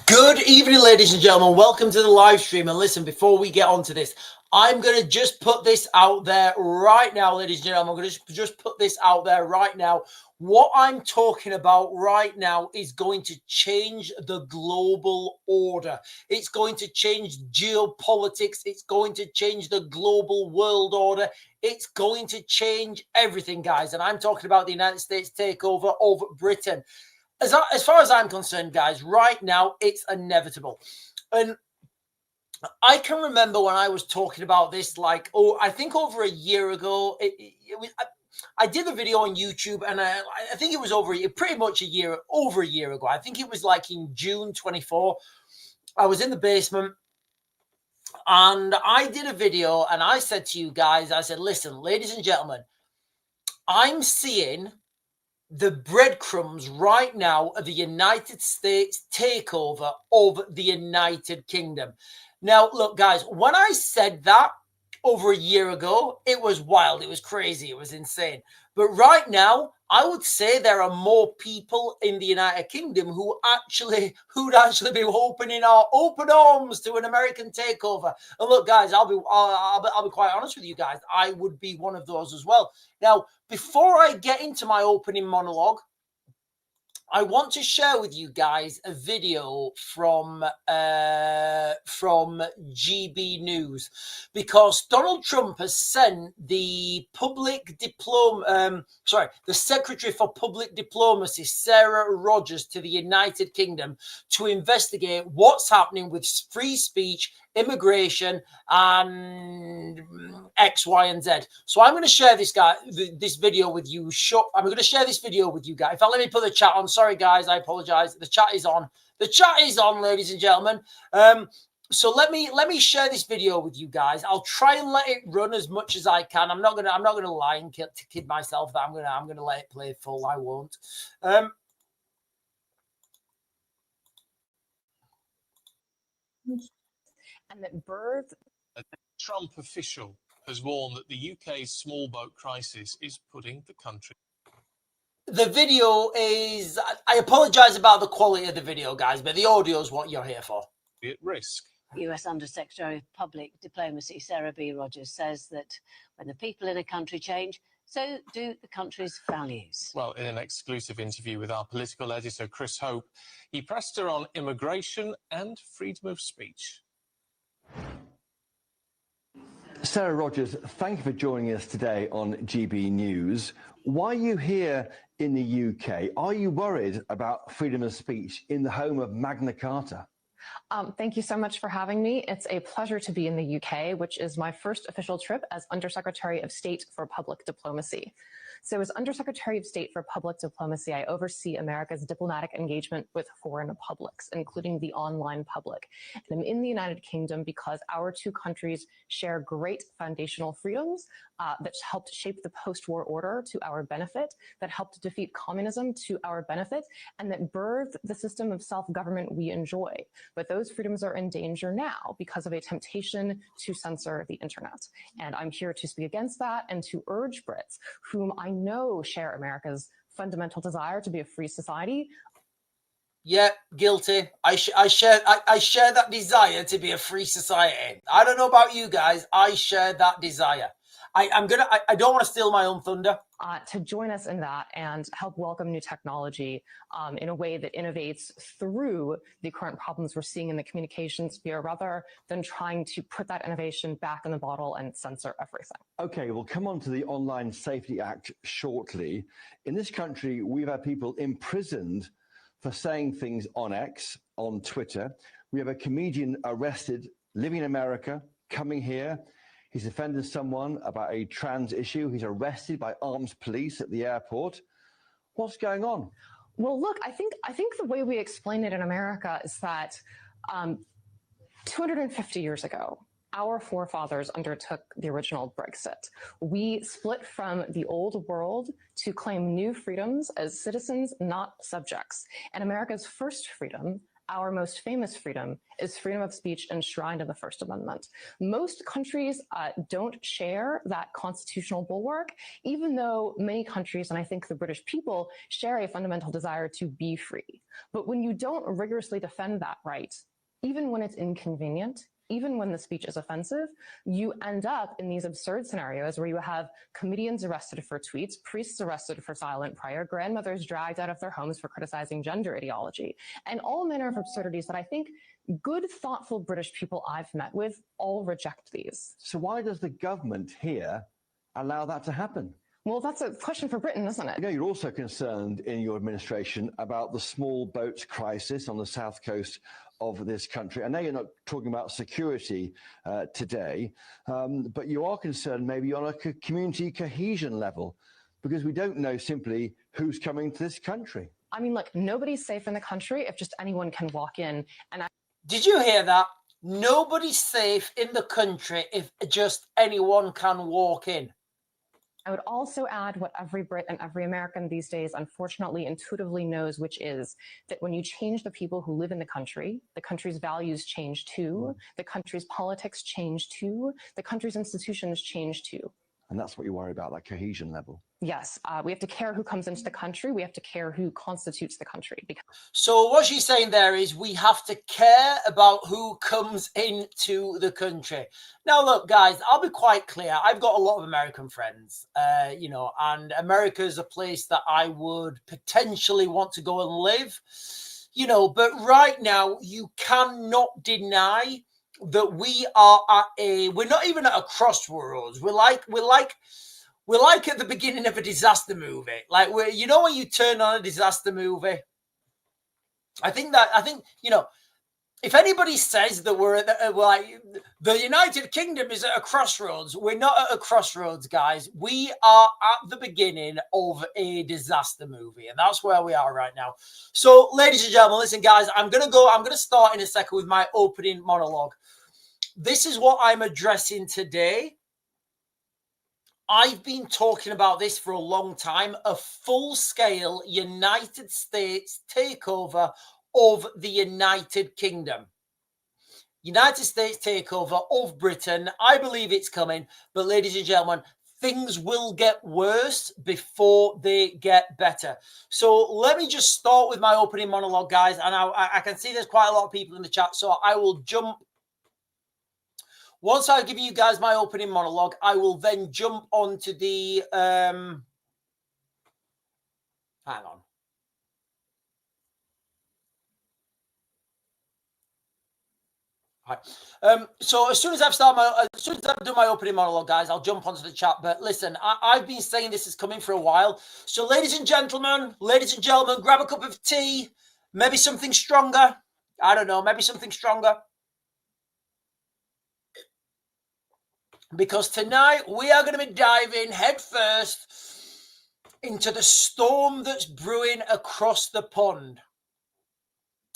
Good evening, ladies and gentlemen. Welcome to the live stream. And listen, before we get on to this, I'm going to just put this out there right now, ladies and gentlemen. I'm going to just put this out there right now. What I'm talking about right now is going to change the global order. It's going to change geopolitics. It's going to change the global world order. It's going to change everything, guys. And I'm talking about the United States takeover over Britain. As far as I'm concerned, guys, right now, it's inevitable. And I can remember when I was talking about this, I think over a year ago, I did a video on YouTube, and I think it was over a year ago. I think it was like in June 24. I was in the basement, and I did a video, and I said to you guys, I said, listen, ladies and gentlemen, I'm seeing the breadcrumbs right now of the United States takeover of the United Kingdom. Now, look, guys, when I said that over a year ago, it was wild. It was crazy. It was insane. But right now, I would say there are more people in the United Kingdom who'd actually be opening our open arms to an American takeover. And look, guys, I'll be quite honest with you guys. I would be one of those as well. Now, before I get into my opening monologue, I want to share with you guys a video from GB News, because Donald Trump has sent the Secretary for Public Diplomacy, Sarah Rogers, to the United Kingdom to investigate what's happening with free speech, immigration, and X, Y, and Z. So I'm going to share this video with you. I'm going to share this video with you guys. In fact, let me put the chat on. Sorry, guys, I apologize. The chat is on. The chat is on, ladies and gentlemen. So let me share this video with you guys. I'll try and let it run as much as I can. I'm not gonna lie and kid myself that I'm gonna let it play full. I won't. And that birth. A Trump official has warned that the UK's small boat crisis is putting the country. The video is, I apologize about the quality of the video, guys, but the audio is what you're here for. At risk. US Undersecretary of Public Diplomacy Sarah B. Rogers says that when the people in a country change, so do the country's values. Well, in an exclusive interview with our political editor, Chris Hope, he pressed her on immigration and freedom of speech. Sarah Rogers, thank you for joining us today on GB News. Why are you here in the UK? Are you worried about freedom of speech in the home of Magna Carta? Thank you so much for having me. It's a pleasure to be in the UK, which is my first official trip as Undersecretary of State for Public Diplomacy. So as Undersecretary of State for Public Diplomacy, I oversee America's diplomatic engagement with foreign publics, including the online public. And I'm in the United Kingdom because our two countries share great foundational freedoms that helped shape the post-war order to our benefit, that helped defeat communism to our benefit, and that birthed the system of self-government we enjoy. But those freedoms are in danger now because of a temptation to censor the internet. And I'm here to speak against that and to urge Brits, whom I know share America's fundamental desire to be a free society. Yeah, guilty. I share that desire to be a free society. I don't know about you guys. I share that desire. I don't want to steal my own thunder. To join us in that and help welcome new technology in a way that innovates through the current problems we're seeing in the communications sphere, rather than trying to put that innovation back in the bottle and censor everything. Okay, we'll come on to the Online Safety Act shortly. In this country, we've had people imprisoned for saying things on X, on Twitter. We have a comedian arrested, living in America, coming here. He's offended someone about a trans issue. He's arrested by armed police at the airport. What's going on? Well, look, I think the way we explain it in America is that 250 years ago, our forefathers undertook the original Brexit. We split from the old world to claim new freedoms as citizens, not subjects. And America's first freedom, our most famous freedom, is freedom of speech enshrined in the First Amendment. Most countries don't share that constitutional bulwark, even though many countries, and I think the British people, share a fundamental desire to be free. But when you don't rigorously defend that right, even when it's inconvenient, even when the speech is offensive, you end up in these absurd scenarios where you have comedians arrested for tweets, priests arrested for silent prayer, grandmothers dragged out of their homes for criticizing gender ideology, and all manner of absurdities that I think good, thoughtful British people I've met with all reject these. So why does the government here allow that to happen? Well, that's a question for Britain, isn't it? You know, you're also concerned in your administration about the small boats crisis on the south coast of this country. I know you're not talking about security today, but you are concerned maybe on a community cohesion level, because we don't know simply who's coming to this country. I mean, look, nobody's safe in the country if just anyone can walk in. And Did you hear that? Nobody's safe in the country if just anyone can walk in. I would also add what every Brit and every American these days, unfortunately, intuitively knows, which is that when you change the people who live in the country's values change too, the country's politics change too, the country's institutions change too. And that's what you worry about, that cohesion level. Yes, we have to care who comes into the country. We have to care who constitutes the country. So what she's saying there is we have to care about who comes into the country. Now, look, guys, I'll be quite clear. I've got a lot of American friends, and America is a place that I would potentially want to go and live, but right now you cannot deny that we're not even at a crossroads. We're like at the beginning of a disaster movie. Like when you turn on a disaster movie, I think if anybody says that we're the United Kingdom is at a crossroads, we're not at a crossroads, guys. We are at the beginning of a disaster movie, and that's where we are right now. So, ladies and gentlemen, listen, guys, I'm gonna start in a second with my opening monologue. This is what I'm addressing today. I've been talking about this for a long time, a full-scale United States takeover of the United Kingdom. United States takeover of Britain. I believe it's coming, but ladies and gentlemen, things will get worse before they get better. So let me just start with my opening monologue, guys, and I can see there's quite a lot of people in the chat, so I will jump. Once I give you guys my opening monologue, I will then jump onto the, hang on. Right. So as soon as I've done my opening monologue, guys, I'll jump onto the chat. But listen, I've been saying this is coming for a while. So ladies and gentlemen, grab a cup of tea, maybe something stronger. I don't know, maybe something stronger. Because tonight we are going to be diving headfirst into the storm that's brewing across the pond.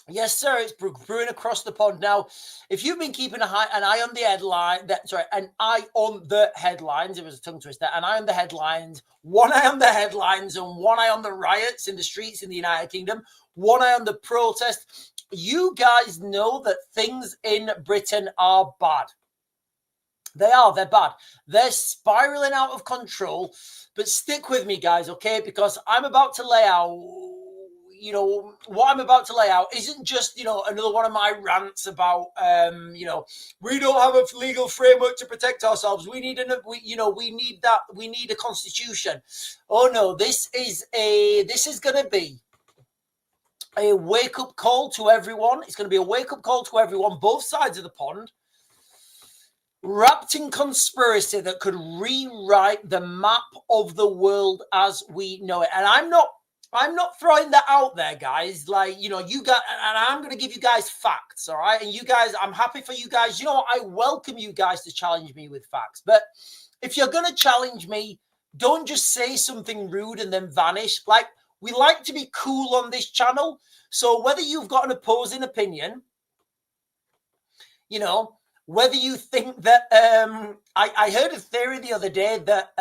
Yes, sir, it's brewing across the pond. Now, if you've been keeping an eye on the headlines, it was a tongue twister, an eye on the headlines, one eye on the headlines and one eye on the riots in the streets in the United Kingdom, one eye on the protest, you guys know that things in Britain are bad. They're bad. They're spiraling out of control. But stick with me, guys, okay? Because I'm about to lay out, what I'm about to lay out isn't just, another one of my rants about, we don't have a legal framework to protect ourselves. We need a constitution. Oh no, this is going to be a wake-up call to everyone. It's going to be a wake-up call to everyone, both sides of the pond, wrapped in conspiracy that could rewrite the map of the world as we know it. And I'm not throwing that out there, guys. You guys, and I'm going to give you guys facts, all right? And you guys, I'm happy for you guys. I welcome you guys to challenge me with facts. But if you're going to challenge me, don't just say something rude and then vanish. We like to be cool on this channel. So whether you've got an opposing opinion, whether you think that I heard a theory the other day that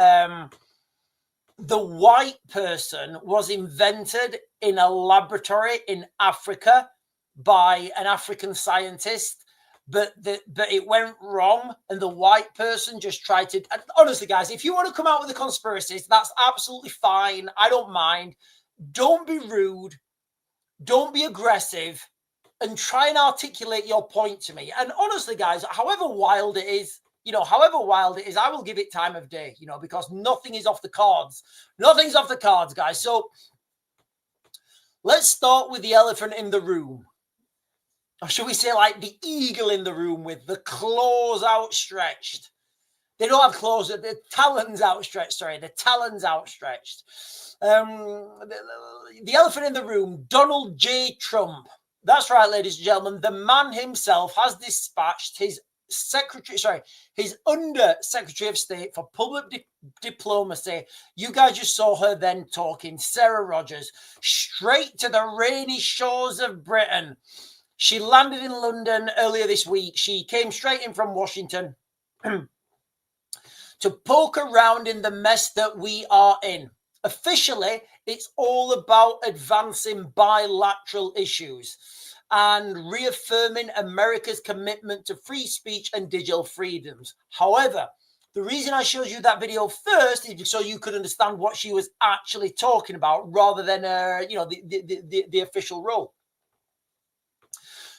the white person was invented in a laboratory in Africa by an African scientist, but it went wrong and the white person just tried to. Honestly, guys, if you want to come out with the conspiracies, that's absolutely fine. I don't mind. Don't be rude. don't be aggressive, and try and articulate your point to me. And honestly, guys, however wild it is, I will give it time of day, because nothing is off the cards. Nothing's off the cards, guys. So let's start with the elephant in the room. Or should we say like the eagle in the room with the claws outstretched? They don't have claws, the talons outstretched, sorry, the talons outstretched. The elephant in the room, Donald J. Trump. That's right, ladies and gentlemen. The man himself has dispatched his Under Secretary of State for Public Diplomacy. You guys just saw her then talking, Sarah Rogers, straight to the rainy shores of Britain. She landed in London earlier this week. She came straight in from Washington to poke around in the mess that we are in. Officially, it's all about advancing bilateral issues and reaffirming America's commitment to free speech and digital freedoms. However, the reason I showed you that video first is so you could understand what she was actually talking about rather than, the official role.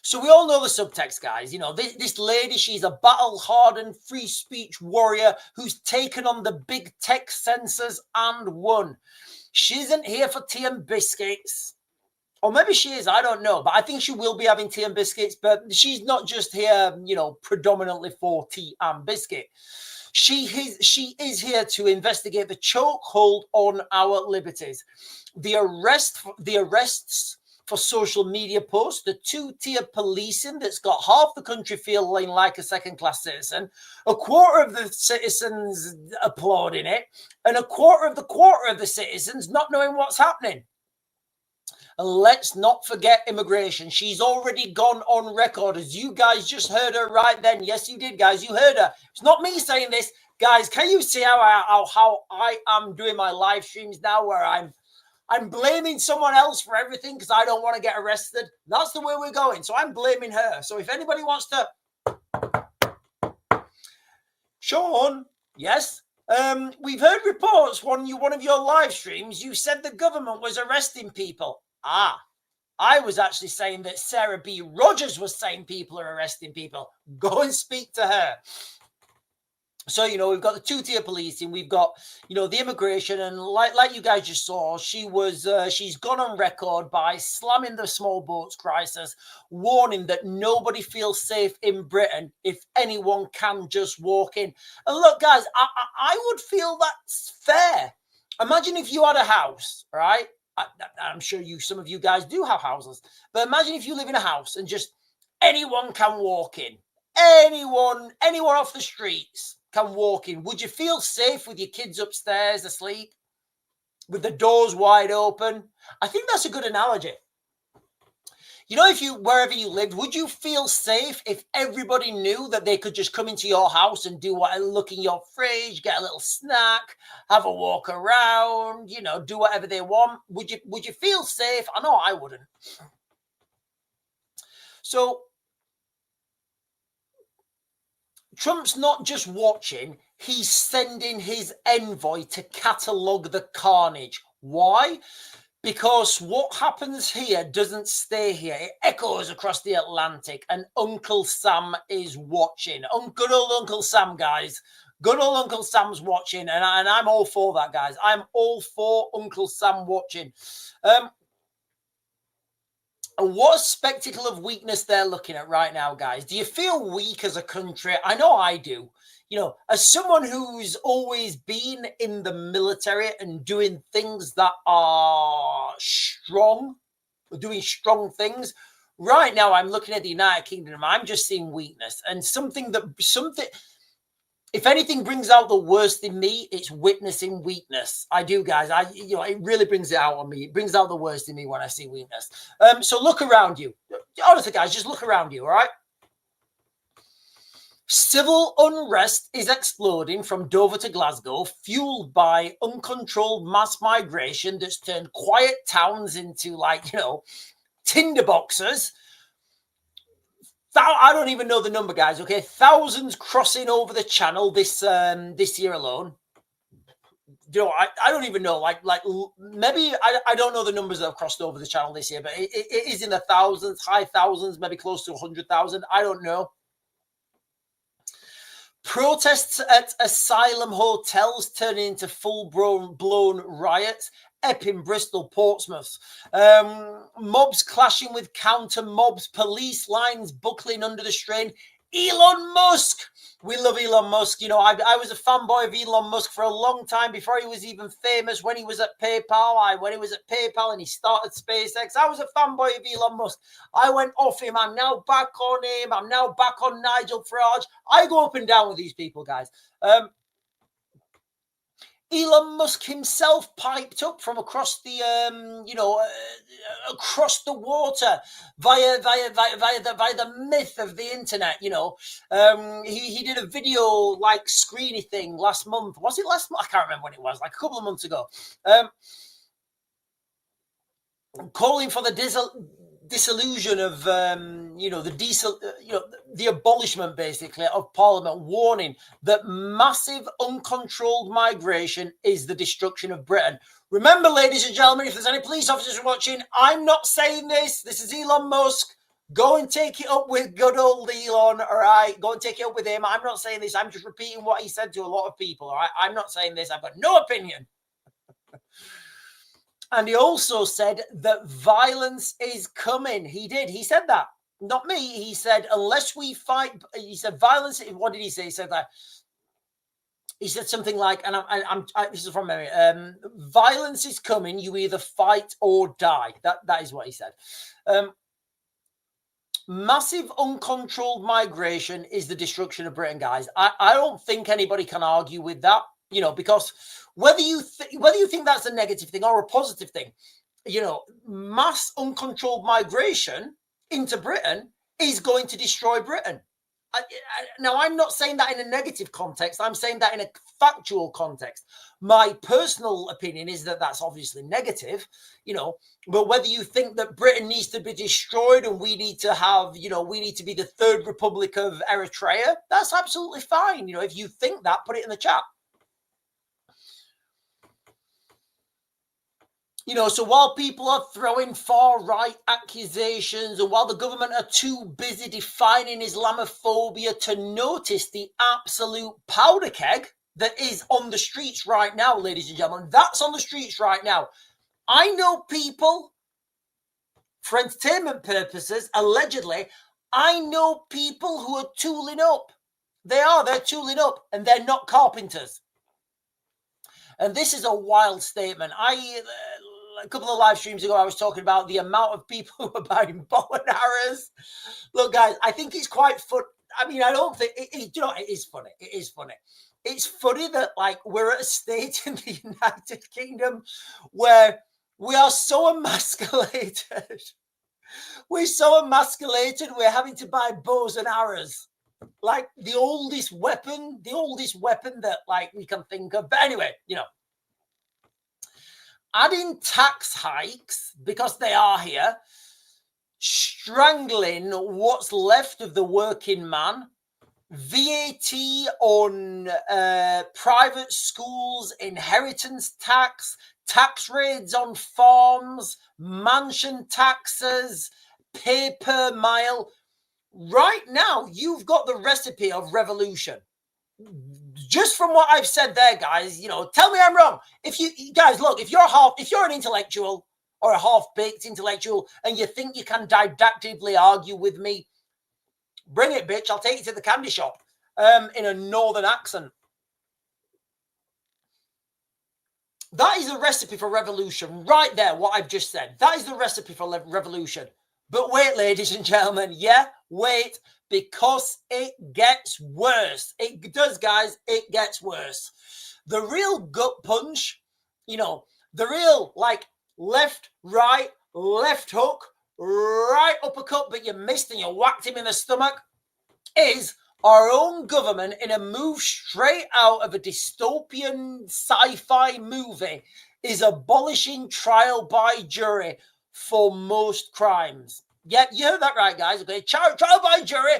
So we all know the subtext, guys. This lady, she's a battle-hardened free speech warrior who's taken on the big tech censors and won. She isn't here for tea and biscuits. Or maybe she is, I don't know. But I think she will be having tea and biscuits. But she's not just here, predominantly for tea and biscuit. She is here to investigate the chokehold on our liberties. The arrests for social media posts, the two-tier policing that's got half the country feeling like a second-class citizen, a quarter of the citizens applauding it, and a quarter of the citizens not knowing what's happening. And let's not forget immigration. She's already gone on record, as you guys just heard her right then. Yes, you did, guys. You heard her. It's not me saying this. Guys, can you see how I am doing my live streams now, where I'm blaming someone else for everything because I don't want to get arrested? That's the way we're going. So I'm blaming her. So if anybody wants to... Sean, yes? We've heard reports on one of your live streams. You said the government was arresting people. I was actually saying that Sarah B. Rogers was saying people are arresting people. Go and speak to her. So, we've got the two-tier policing, we've got, the immigration, and like you guys just saw, she's gone on record by slamming the small boats crisis, warning that nobody feels safe in Britain if anyone can just walk in. And look, guys, I would feel that's fair. Imagine if you had a house, right? I'm sure some of you guys do have houses, but imagine if you live in a house and just anyone can walk in. Anyone off the streets can walk in. Would you feel safe with your kids upstairs asleep, with the doors wide open? I think that's a good analogy. Wherever you lived, would you feel safe if everybody knew that they could just come into your house and look in your fridge, get a little snack, have a walk around, do whatever they want? Would you feel safe? I know I wouldn't. So Trump's not just watching, he's sending his envoy to catalogue the carnage. Why? Because what happens here doesn't stay here. It echoes across the Atlantic, and Uncle Sam is watching. Good old Uncle Sam, guys. Good old Uncle Sam's watching, and I'm all for that, guys. I'm all for Uncle Sam watching. And what a spectacle of weakness they're looking at right now, guys. Do you feel weak as a country? I know I do. As someone who's always been in the military and doing things that are strong, doing strong things, right now I'm looking at the United Kingdom. I'm just seeing weakness, and something. If anything brings out the worst in me, it's witnessing weakness. I do, guys. It really brings it out on me. It brings out the worst in me when I see weakness. So look around you. Honestly, guys, just look around you, all right? Civil unrest is exploding from Dover to Glasgow, fueled by uncontrolled mass migration that's turned quiet towns into, tinderboxes. I don't even know the number, guys, okay? Thousands crossing over the channel this year alone. I don't even know. Maybe I don't know the numbers that have crossed over the channel this year, but it is in the thousands, high thousands, maybe close to 100,000. I don't know. Protests at asylum hotels turning into full-blown riots. Epping, Bristol, Portsmouth. Mobs clashing with counter mobs. Police lines buckling under the strain. Elon Musk. We love Elon Musk. I was a fanboy of Elon Musk for a long time before he was even famous. When he was at PayPal, when he was at PayPal and he started SpaceX, I was a fanboy of Elon Musk. I went off him. I'm now back on him. I'm now back on Nigel Farage. I go up and down with these people, guys. Elon Musk himself piped up from across the, across the water via the myth of the internet. He did a video like screeny thing last month. Was it last month? I can't remember when it was. Like a couple of months ago, calling for the dissolution of the abolishment basically of Parliament, warning that massive uncontrolled migration is the destruction of Britain. Remember, ladies and gentlemen, if there's any police officers watching, I'm not saying this. This is Elon Musk. Go and take it up with good old Elon, all right? Go and take it up with him. I'm not saying this. I'm just repeating what he said to a lot of people, all right? I'm not saying this. I've got no opinion. And he also said that violence is coming. He did. He said that. Not me. He said, unless we fight, he said violence. What did he say? He said that. He said something like, and this is from memory, violence is coming. You either fight or die. That is what he said. Massive uncontrolled migration is the destruction of Britain, guys. I don't think anybody can argue with that, because whether you think that's a negative thing or a positive thing, mass uncontrolled migration into Britain is going to destroy Britain. Now, I'm not saying that in a negative context. I'm saying that in a factual context. My personal opinion is that that's obviously negative, but whether you think that Britain needs to be destroyed and we need to have, we need to be the third republic of Eritrea, that's absolutely fine. If you think that, put it in the chat. So while people are throwing far-right accusations and while the government are too busy defining Islamophobia to notice the absolute powder keg that is on the streets right now, ladies and gentlemen, that's on the streets right now. I know people, for entertainment purposes, allegedly, I know people who are tooling up. They're tooling up and they're not carpenters. And this is a wild statement. A couple of live streams ago, I was talking about the amount of people who are buying bow and arrows. Look, guys, I think it's quite fun. I mean, I don't think it is funny. It is funny. It's funny that we're at a state in the United Kingdom where we are so emasculated. We're so emasculated. We're having to buy bows and arrows, like the oldest weapon that we can think of. But anyway, adding tax hikes, because they are here, strangling what's left of the working man, VAT on private schools, inheritance tax, tax raids on farms, mansion taxes, pay per mile. Right now, you've got the recipe of revolution. Just from what I've said there, guys, tell me I'm wrong. If you're an intellectual or a half-baked intellectual and you think you can didactically argue with me, bring it, bitch. I'll take you to the candy shop in a northern accent. That is a recipe for revolution right there, what I've just said. That is the recipe for revolution. But wait, ladies and gentlemen, wait, because it gets worse. It does, guys. It gets worse. The real gut punch, the real left, right, left hook, right uppercut, but you missed and you whacked him in the stomach, is our own government in a move straight out of a dystopian sci-fi movie is abolishing trial by jury for most crimes. Yeah, you heard that right, guys. Okay, trial by jury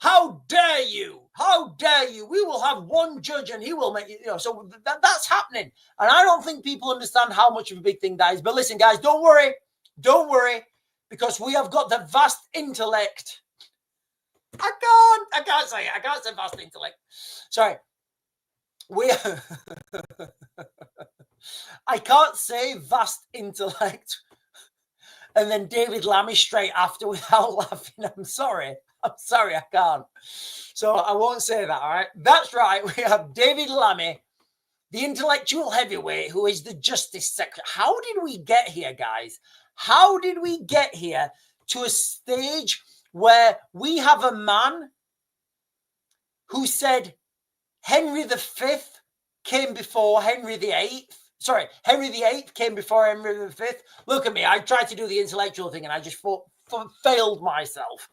How dare you? How dare you? We will have one judge and he will make it, so that's happening. And I don't think people understand how much of a big thing that is. But listen, guys, don't worry, because we have got the vast intellect. I can't say it. I can't say vast intellect. Sorry. I can't say vast intellect and then David Lammy straight after without laughing. I'm sorry, I can't. So I won't say that, all right? That's right. We have David Lammy, the intellectual heavyweight, who is the Justice Secretary. How did we get here, guys? How did we get here to a stage where we have a man who said Henry V came before Henry VIII? Sorry, Henry VIII came before Henry V. Look at me. I tried to do the intellectual thing and I just failed myself.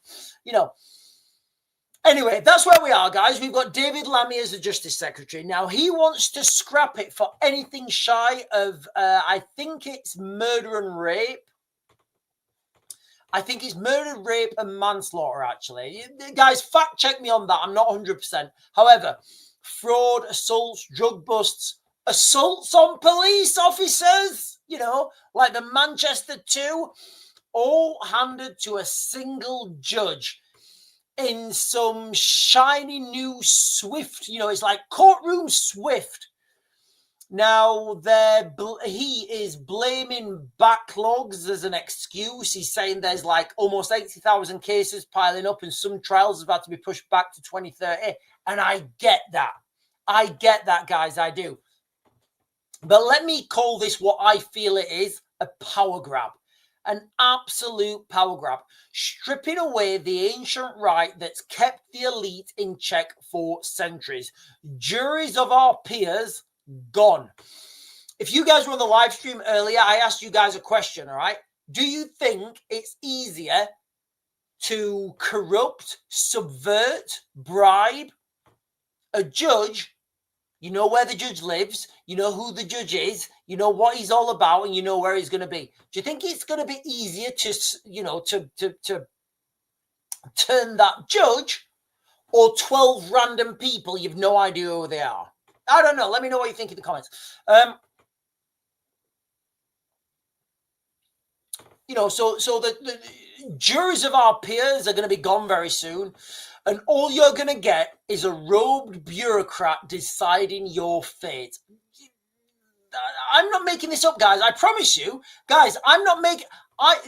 Anyway, that's where we are, guys. We've got David Lammy as the Justice Secretary. Now, he wants to scrap it for anything shy of, I think it's murder and rape. I think it's murder, rape, and manslaughter, actually. Guys, fact check me on that. I'm not 100%. However, fraud, assaults, drug busts, assaults on police officers, like the Manchester 2, all handed to a single judge in some shiny new Swift, it's like courtroom Swift. Now, he is blaming backlogs as an excuse. He's saying there's like almost 80,000 cases piling up and some trials have had to be pushed back to 2030. And I get that. Guys, I do. But let me call this what I feel it is, a power grab. An absolute power grab. Stripping away the ancient right that's kept the elite in check for centuries. Juries of our peers gone. If you guys were on the live stream earlier, I asked you guys a question, all right? Do you think it's easier to corrupt, subvert, bribe a judge? You know where the judge lives, you know who the judge is, you know what he's all about, and you know where he's going to be. Do you think it's going to be easier to turn that judge, or 12 random people you've no idea who they are? I don't know. Let me know what you think in the comments. So the juries of our peers are going to be gone very soon. And all you're going to get is a robed bureaucrat deciding your fate. I'm not making this up, guys. I promise you. Guys, I'm not making... like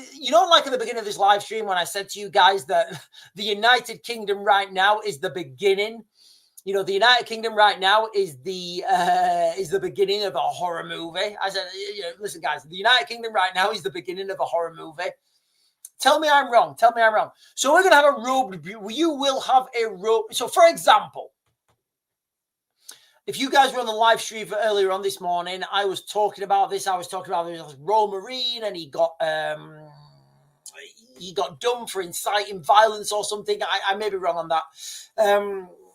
at the beginning of this live stream when I said to you guys that the United Kingdom right now is the beginning. The United Kingdom right now is the beginning of a horror movie. I said, listen, guys, the United Kingdom right now is the beginning of a horror movie. Tell me I'm wrong. So we're going to have a robed... You will have a robe... So, for example, if you guys were on the live stream earlier on this morning, I was talking about this. Royal Marine, and he got done for inciting violence or something. I may be wrong on that.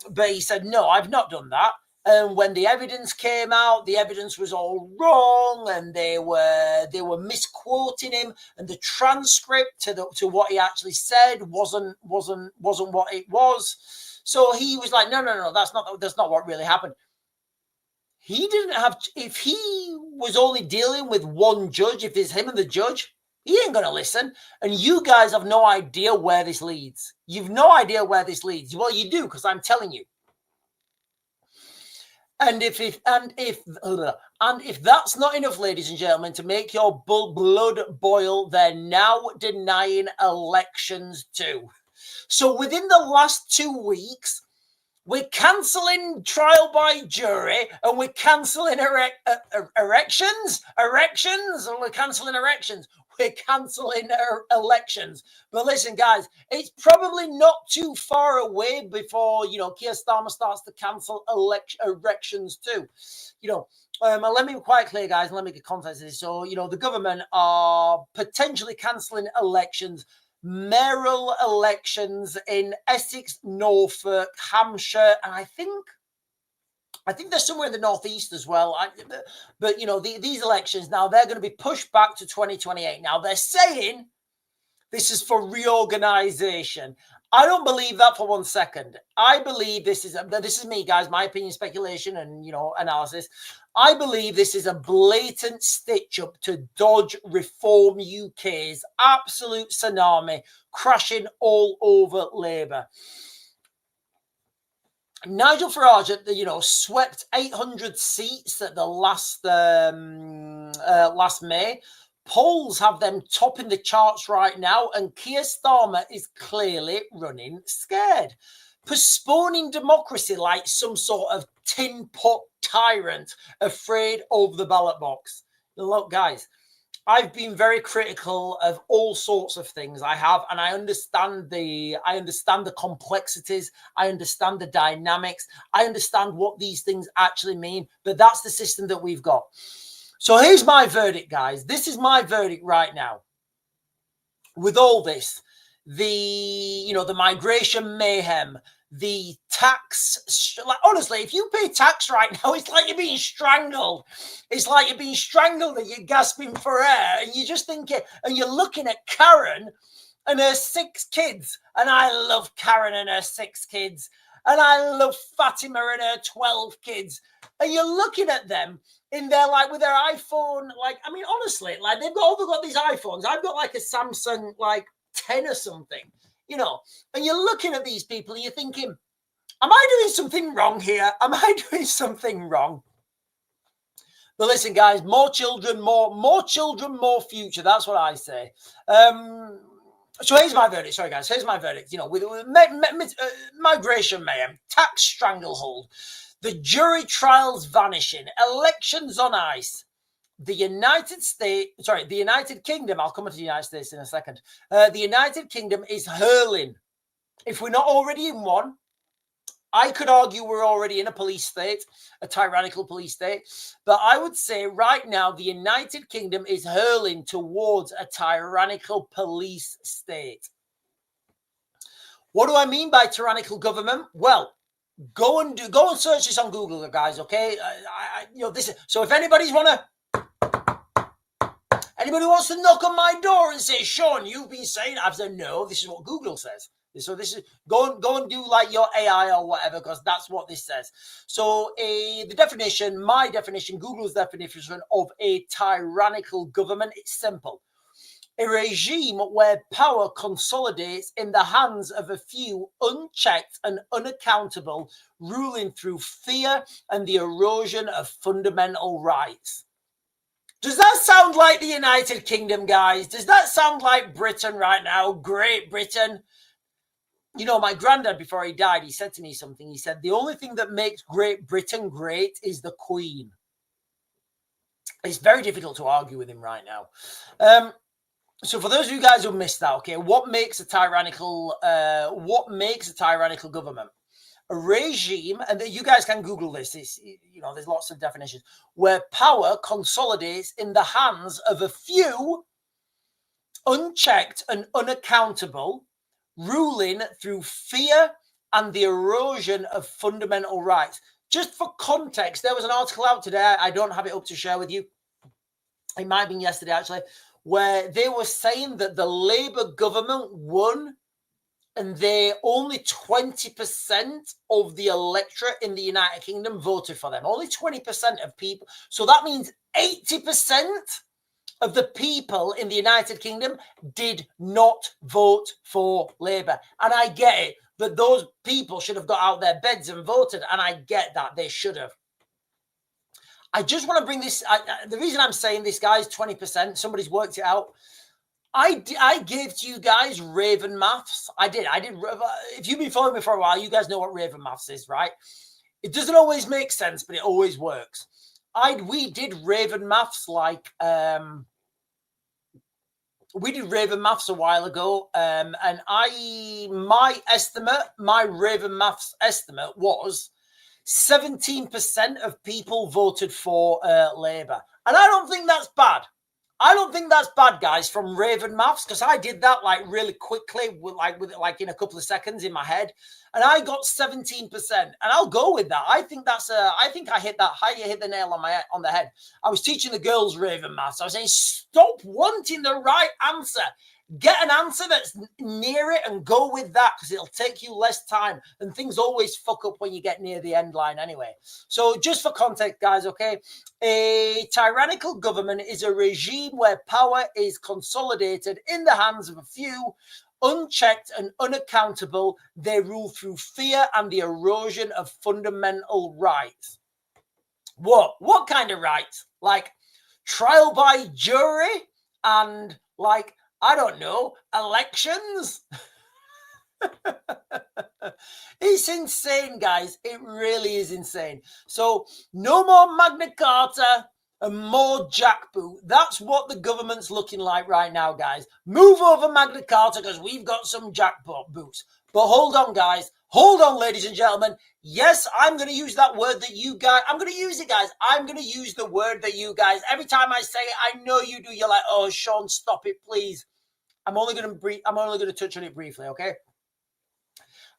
But he said, no, I've not done that. And when the evidence came out, the evidence was all wrong, and they were misquoting him, and the transcript to what he actually said wasn't what it was. So he was like, no, that's not what really happened. He didn't have. If he was only dealing with one judge, if it's him and the judge, he ain't gonna listen. And you guys have no idea where this leads. You've no idea where this leads. Well, you do, because I'm telling you. And if that's not enough, ladies and gentlemen, to make your blood boil, they're now denying elections too. So within the last 2 weeks, we're cancelling trial by jury, and we're cancelling erections, and we're cancelling erections. We're cancelling elections. But listen, guys, it's probably not too far away before, Keir Starmer starts to cancel elections too. Let me be quite clear, guys, and let me get context of this. So, the government are potentially cancelling elections, mayoral elections in Essex, Norfolk, Hampshire, and I think they're somewhere in the northeast as well. But these elections now, they're going to be pushed back to 2028. Now they're saying This is for reorganization. I don't believe that for 1 second. I believe this is me, guys, my opinion, speculation, and analysis. I believe this is a blatant stitch up to dodge Reform UK's absolute tsunami crashing all over Labour. Nigel Farage, swept 800 seats at the last May. Polls have them topping the charts right now, and Keir Starmer is clearly running scared, postponing democracy like some sort of tin pot tyrant tafraid of the ballot box. Look, guys, I've been very critical of all sorts of things. I have, and I understand the complexities. I understand the dynamics. I understand what these things actually mean. But that's the system that we've got. So here's my verdict, guys. This is my verdict right now. With all this, the migration mayhem, the tax, like, honestly, if you pay tax right now, it's like you're being strangled. It's like you're being strangled and you're gasping for air, and you just think it, and you're looking at Karen and her 6 kids, and I love Karen and her 6 kids, and I love Fatima and her 12 kids, and you're looking at them in their, like, with their iPhone, like, I mean, honestly, like, they've all got these iPhones. I've got like a Samsung, like 10 or something, and you're looking at these people and you're thinking, am I doing something wrong here? Am I doing something wrong? But listen, guys, more children, more children, more future. That's what I say. So here's my verdict. Sorry, guys. Here's my verdict. With migration mayhem, tax stranglehold, the jury trials vanishing, elections on ice, the United Kingdom, I'll come to the United States in a second. The United Kingdom is hurling. If we're not already in one, I could argue we're already in a police state, a tyrannical police state. But I would say right now, the United Kingdom is hurling towards a tyrannical police state. What do I mean by tyrannical government? Well, go and search this on Google, guys. Okay, so if anybody wants to knock on my door and say, Sean, you've been saying, I've said no. This is what Google says. So this is go and do like your AI or whatever, because that's what this says. So the definition, my definition, Google's definition of a tyrannical government, it's simple. A regime where power consolidates in the hands of a few, unchecked and unaccountable, ruling through fear and the erosion of fundamental rights. Does that sound like the United Kingdom, guys? Does that sound like Britain right now? Great Britain? My granddad, before he died, he said to me something. He said, the only thing that makes Great Britain great is the Queen. It's very difficult to argue with him right now. So for those of you guys who missed that, okay, what makes a tyrannical government? A regime, and you guys can Google this. There's lots of definitions, where power consolidates in the hands of a few, unchecked and unaccountable, ruling through fear and the erosion of fundamental rights. Just for context, there was an article out today. I don't have it up to share with you. It might have been yesterday, actually, where they were saying that the Labour government won and only 20% of the electorate in the United Kingdom voted for them. Only 20% of people. So that means 80% of the people in the United Kingdom did not vote for Labour. And I get it, but those people should have got out their beds and voted. And I get that. They should have. I just want to bring this. The reason I'm saying this, guys, 20%, somebody's worked it out. I gave to you guys Raven Maths. I did. If you've been following me for a while, you guys know what Raven Maths is, right? It doesn't always make sense, but it always works. We did Raven Maths we did Raven Maths a while ago, and my Raven Maths estimate was 17% of people voted for Labour, and I don't think that's bad. I don't think that's bad, guys, from Raven Maths, because I did that like really quickly, with in a couple of seconds in my head, and I got 17%, and I'll go with that. I think I hit that high. You hit the nail on the head. I was teaching the girls Raven Maths. I was saying, stop wanting the right answer. Get an answer that's near it and go with that, because it'll take you less time, and things always fuck up when you get near the end line anyway. So just for context, guys, okay, a tyrannical government is a regime where power is consolidated in the hands of a few, unchecked and unaccountable. They rule through fear and the erosion of fundamental rights. What kind of rights? Like trial by jury and like, I don't know, elections? It's insane, guys. It really is insane. So no more Magna Carta and more jackboot. That's what the government's looking like right now, guys. Move over Magna Carta because we've got some jackpot boots. But hold on, guys. Hold on, ladies and gentlemen. Yes, I'm going to use that word that you guys... I'm going to use it, guys. I'm going to use the word that you guys... Every time I say it, I know you do. You're like, oh, Sean, stop it, please. I'm only going to touch on it briefly, okay?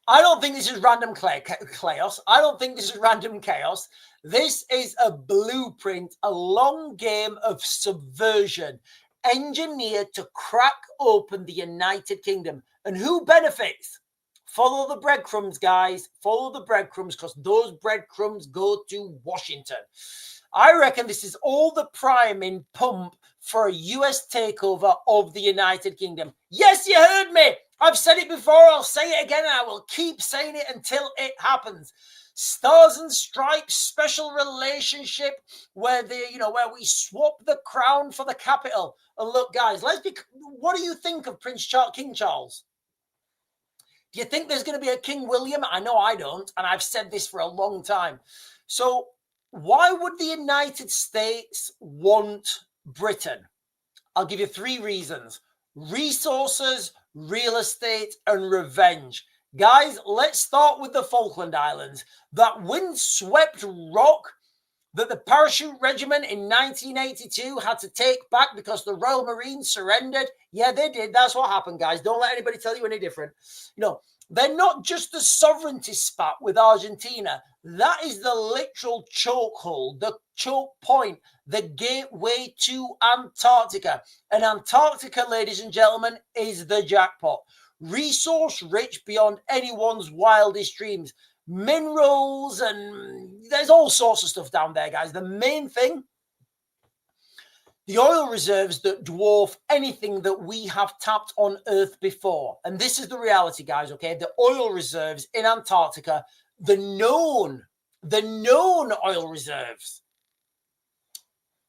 I don't think this is random chaos. I don't think this is random chaos. This is a blueprint, a long game of subversion engineered to crack open the United Kingdom. And who benefits? Follow the breadcrumbs, guys. Follow the breadcrumbs, because those breadcrumbs go to Washington. I reckon this is all the priming pump for a US takeover of the United Kingdom. Yes, you heard me. I've said it before. I'll say it again, and I will keep saying it until it happens. Stars and Stripes special relationship where where we swap the crown for the capital. And look, guys, what do you think of King Charles? Do you think there's going to be a King William? I know I don't, and I've said this for a long time. So why would the United States want Britain? I'll give you 3 reasons. Resources, real estate, and revenge. Guys, let's start with the Falkland Islands. That windswept rock that the Parachute Regiment in 1982 had to take back because the Royal Marines surrendered. Yeah, they did. That's what happened, guys. Don't let anybody tell you any different. They're not just a sovereignty spat with Argentina. That is the literal chokehold, the choke point, the gateway to Antarctica. And Antarctica, ladies and gentlemen, is the jackpot. Resource rich beyond anyone's wildest dreams. Minerals, and there's all sorts of stuff down there, guys. The main thing, the oil reserves that dwarf anything that we have tapped on Earth before. And this is the reality, guys, okay? The oil reserves in Antarctica, the known oil reserves.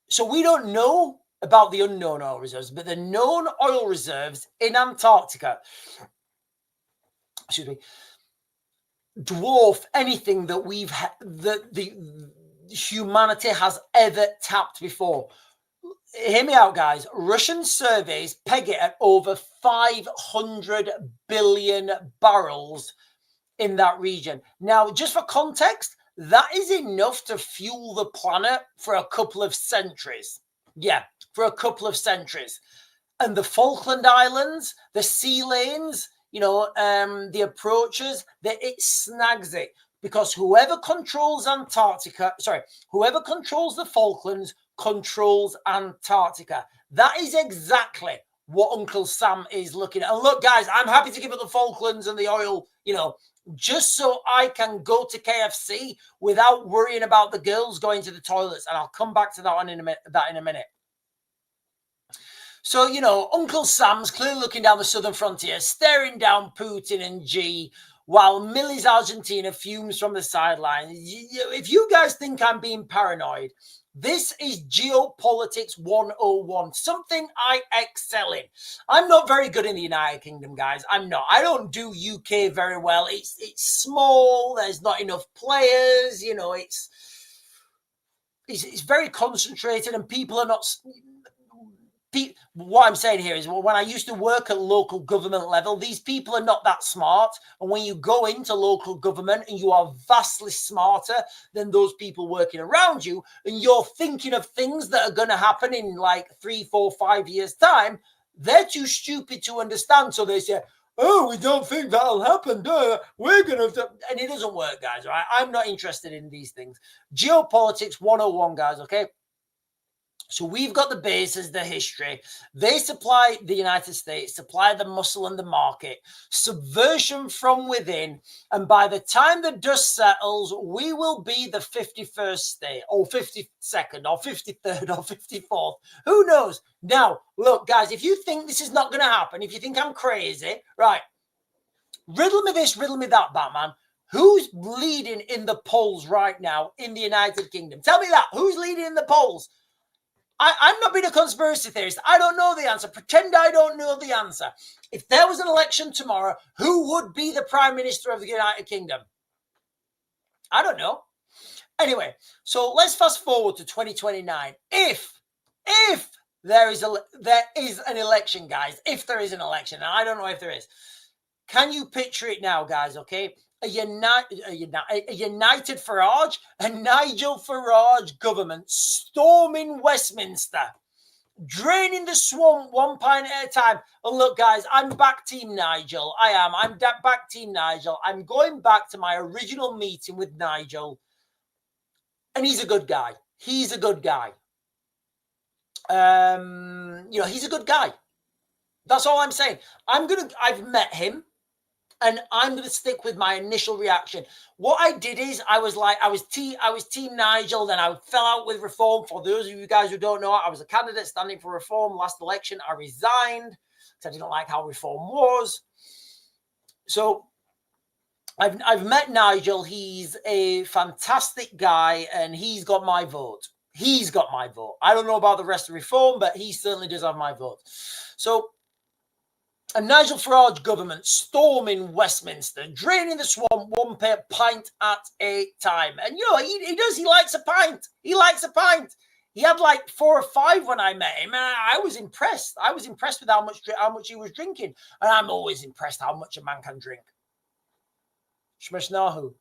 So we don't know about the unknown oil reserves, but the known oil reserves in Antarctica, dwarf anything that the humanity has ever tapped before. Hear me out, guys. Russian surveys peg it at over 500 billion barrels in that region. Now, just for context, that is enough to fuel the planet for a couple of centuries. Yeah, for a couple of centuries. And the Falkland Islands, the sea lanes, the approaches, it snags it. Because whoever controls whoever controls the Falklands controls Antarctica. That is exactly what Uncle Sam is looking at. And look, guys, I'm happy to give up the Falklands and the oil, just so I can go to KFC without worrying about the girls going to the toilets. And I'll come back to that in a minute. So, Uncle Sam's clearly looking down the southern frontier, staring down Putin and G, while Millie's Argentina fumes from the sidelines. If you guys think I'm being paranoid, this is geopolitics 101, something I excel in. I'm not very good in the United Kingdom, guys. I'm not. I don't do UK very well. It's small. There's not enough players. It's very concentrated, and people are not... What I'm saying here is, when I used to work at local government level, these people are not that smart. And when you go into local government and you are vastly smarter than those people working around you, and you're thinking of things that are going to happen in like 3, 4, 5 years' time, they're too stupid to understand. So they say, oh, we don't think that'll happen. We're going to... And it doesn't work, guys, right? I'm not interested in these things. Geopolitics 101, guys, okay? So we've got the bases, the history. They supply the United States, supply the muscle and the market, subversion from within. And by the time the dust settles, we will be the 51st state or 52nd or 53rd or 54th. Who knows? Now, look, guys, if you think this is not going to happen, if you think I'm crazy, right, riddle me this, riddle me that, Batman. Who's leading in the polls right now in the United Kingdom? Tell me that. Who's leading in the polls? I'm not being a conspiracy theorist. I don't know the answer. Pretend I don't know the answer. If there was an election tomorrow, who would be the Prime Minister of the United Kingdom? I don't know. Anyway, so let's fast forward to 2029. If there is an election, guys, if there is an election, and I don't know if there is, can you picture it now, guys, okay? A united Farage, a Nigel Farage government storming Westminster, draining the swamp one pint at a time. And look, guys, I'm back Team Nigel. I am. I'm back Team Nigel. I'm going back to my original meeting with Nigel. And he's a good guy. He's a good guy. He's a good guy. That's all I'm saying. I've met him. And I'm going to stick with my initial reaction. What I did is I was Team Nigel. Then I fell out with Reform. For those of you guys who don't know, I was a candidate standing for Reform last election. I resigned because I didn't like how Reform was. So I've met Nigel. He's a fantastic guy, and he's got my vote. He's got my vote. I don't know about the rest of Reform, but he certainly does have my vote. So. A Nigel Farage government storming Westminster, draining the swamp one pint at a time. And, he does. He likes a pint. He likes a pint. He had like 4 or 5 when I met him. And I was impressed. I was impressed with how much he was drinking. And I'm always impressed how much a man can drink. Shmeshnahu.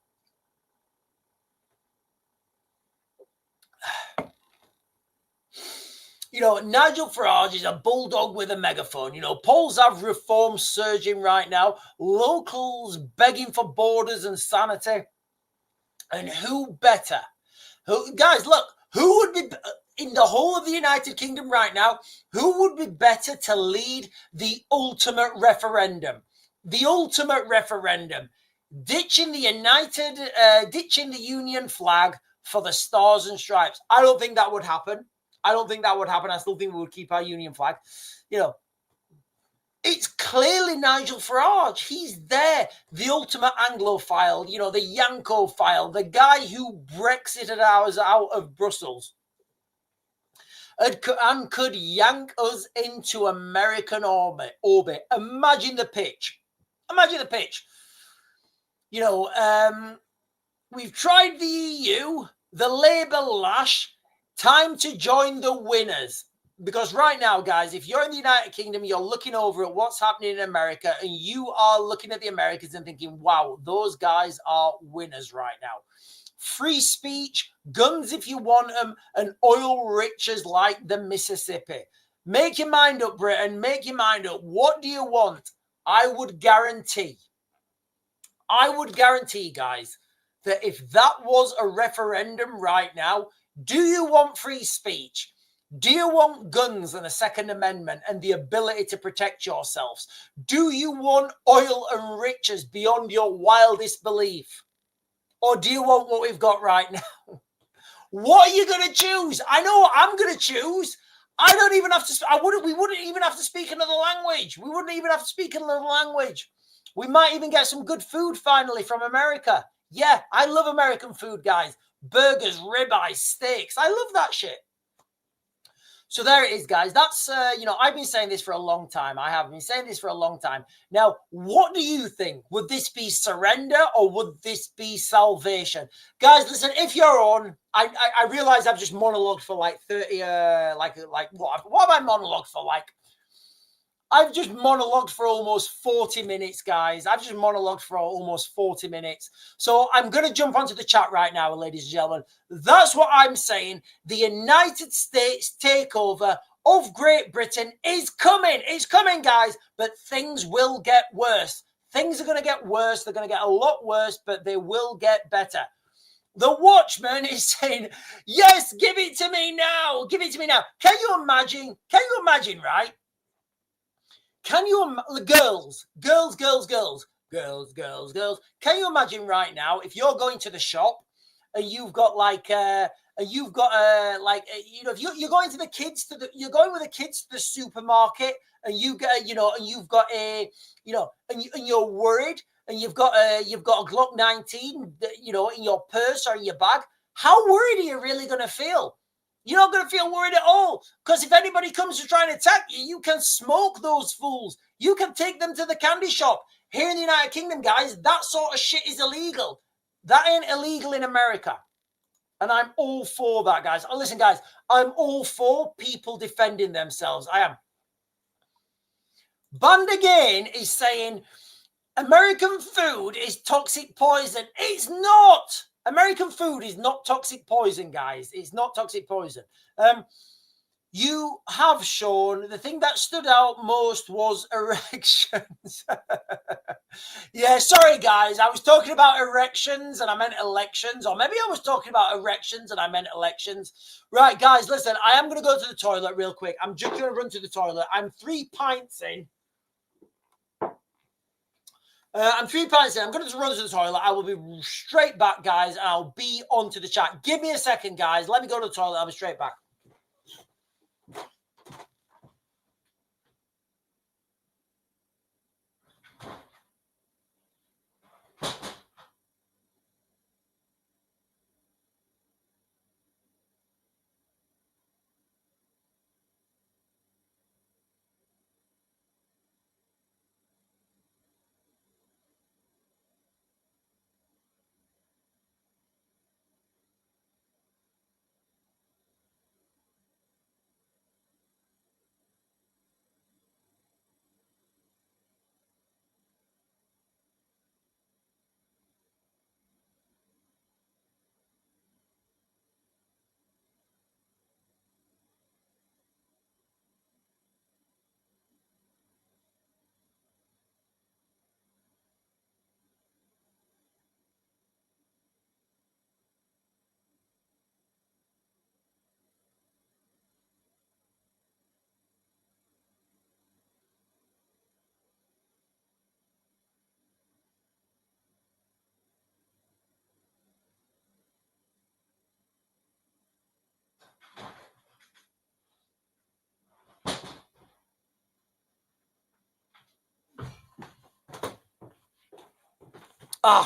Nigel Farage is a bulldog with a megaphone. Polls have Reform surging right now. Locals begging for borders and sanity. And who better? Guys, look, who would be in the whole of the United Kingdom right now? Who would be better to lead the ultimate referendum? The ultimate referendum. Ditching the Union flag for the Stars and Stripes. I don't think that would happen. I still think we would keep our Union flag. It's clearly Nigel Farage. He's there. The ultimate Anglophile, the Yankophile, the guy who Brexited us out of Brussels and could yank us into American orbit. Imagine the pitch. We've tried the EU, the Labour lash. Time to join the winners. Because right now, guys, if you're in the United Kingdom, you're looking over at what's happening in America, and you are looking at the Americans and thinking, wow, those guys are winners right now. Free speech, guns if you want them, and oil riches like the Mississippi. Make your mind up, Britain. Make your mind up. What do you want? I would guarantee, guys, that if that was a referendum right now, do you want free speech? Do you want guns and a Second Amendment and the ability to protect yourselves? Do you want oil and riches beyond your wildest belief? Or do you want what we've got right now? What are you going to choose? I know what I'm going to choose. I don't even have to. We wouldn't even have to speak another language. We might even get some good food finally from America. Yeah, I love American food, guys. Burgers, ribeyes, steaks. I love that shit. So there it is, guys. That's, I've been saying this for a long time. I have been saying this for a long time. Now, what do you think? Would this be surrender or would this be salvation? Guys, listen, if you're on, I realize I've just monologued for like 30, what have I monologued for? I've just monologued for almost 40 minutes, guys. So I'm going to jump onto the chat right now, ladies and gentlemen. That's what I'm saying. The United States takeover of Great Britain is coming. It's coming, guys. But things will get worse. Things are going to get worse. They're going to get a lot worse, but they will get better. The Watchman is saying, yes, give it to me now. Give it to me now. Can you imagine, right? Can you, girls. Can you imagine right now if you're going to the shop and you've got like, if you're going to the kids you're going with the kids to the supermarket and you get, and you've got a, and you're worried and you've got a Glock 19, in your purse or in your bag. How worried are you really going to feel? You're not going to feel worried at all, because if anybody comes to try and attack you, you can smoke those fools. You can take them to the candy shop. Here in the United Kingdom, guys, that sort of shit is illegal. That ain't illegal in America. And I'm all for that, guys. Listen, guys, I'm all for people defending themselves. I am. Band again is saying American food is toxic poison. It's not. American food is not toxic poison, guys. It's not toxic poison. You have shown the thing that stood out most was erections. Yeah, sorry, guys. I was talking about erections and I meant elections. Or maybe I was talking about erections and I meant elections. Right, guys, listen. I am going to go to the toilet real quick. I'm just going to run to the toilet. I'm 3 pints in. I'm 3 pints in. I'm going to run to the toilet. I will be straight back, guys, and I'll be onto the chat. Give me a second, guys. Let me go to the toilet. I'll be straight back.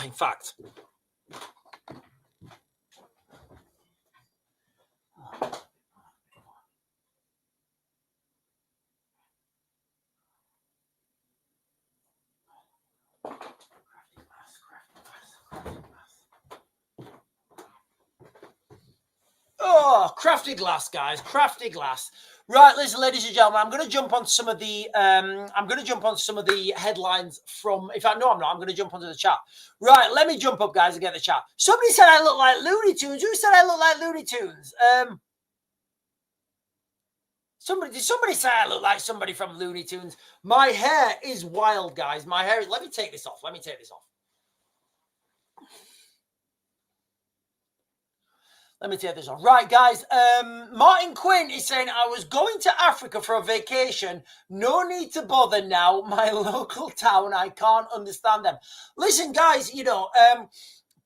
In fact. Oh, crafty glass, guys, crafty glass. Right, listen, ladies and gentlemen, I'm going to jump on some of the headlines from. In fact, no, I'm not. I'm going to jump onto the chat. Right, let me jump up, guys, and get the chat. Somebody said I look like Looney Tunes. Who said I look like Looney Tunes? Did somebody say I look like somebody from Looney Tunes? My hair is wild, guys. My hair. Let me take this off. Right, guys. Martin Quinn is saying, I was going to Africa for a vacation. No need to bother now. My local town, I can't understand them. Listen, guys,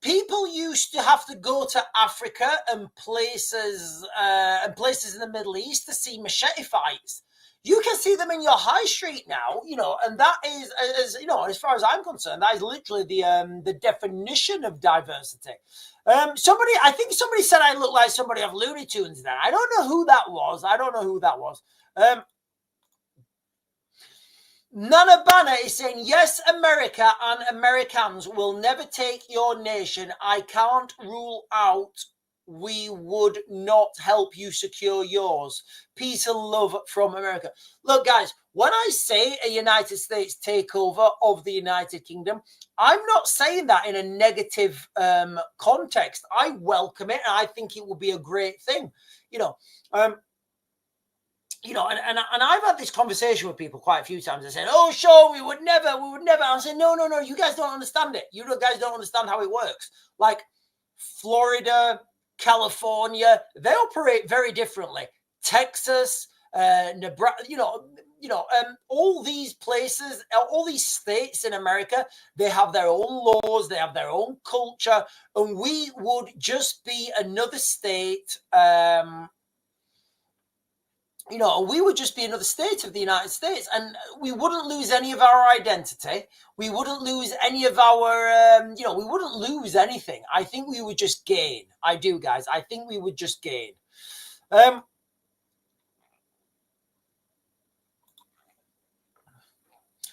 people used to have to go to Africa and places in the Middle East to see machete fights. You can see them in your high street now, and that is, as far as I'm concerned, that is literally the definition of diversity. I think somebody said I look like somebody of Looney Tunes then. I don't know who that was. Nana Banner is saying, yes, America and Americans will never take your nation. I can't rule out we would not help you secure yours. Peace and love from America. Look, guys, when I say a United States takeover of the United Kingdom, I'm not saying that in a negative context. I welcome it, and I think it would be a great thing. And I've had this conversation with people quite a few times. I said, oh, sure, we would never. I said, no, you guys don't understand it. You guys don't understand how it works. Like, Florida, California, they operate very differently. Texas, Nebraska, all these places, all these states in America, they have their own laws, they have their own culture, and we would just be another state. We would just be another state of the United States, and we wouldn't lose any of our identity. We wouldn't lose any of our, we wouldn't lose anything. I think we would just gain. I do, guys. I think we would just gain.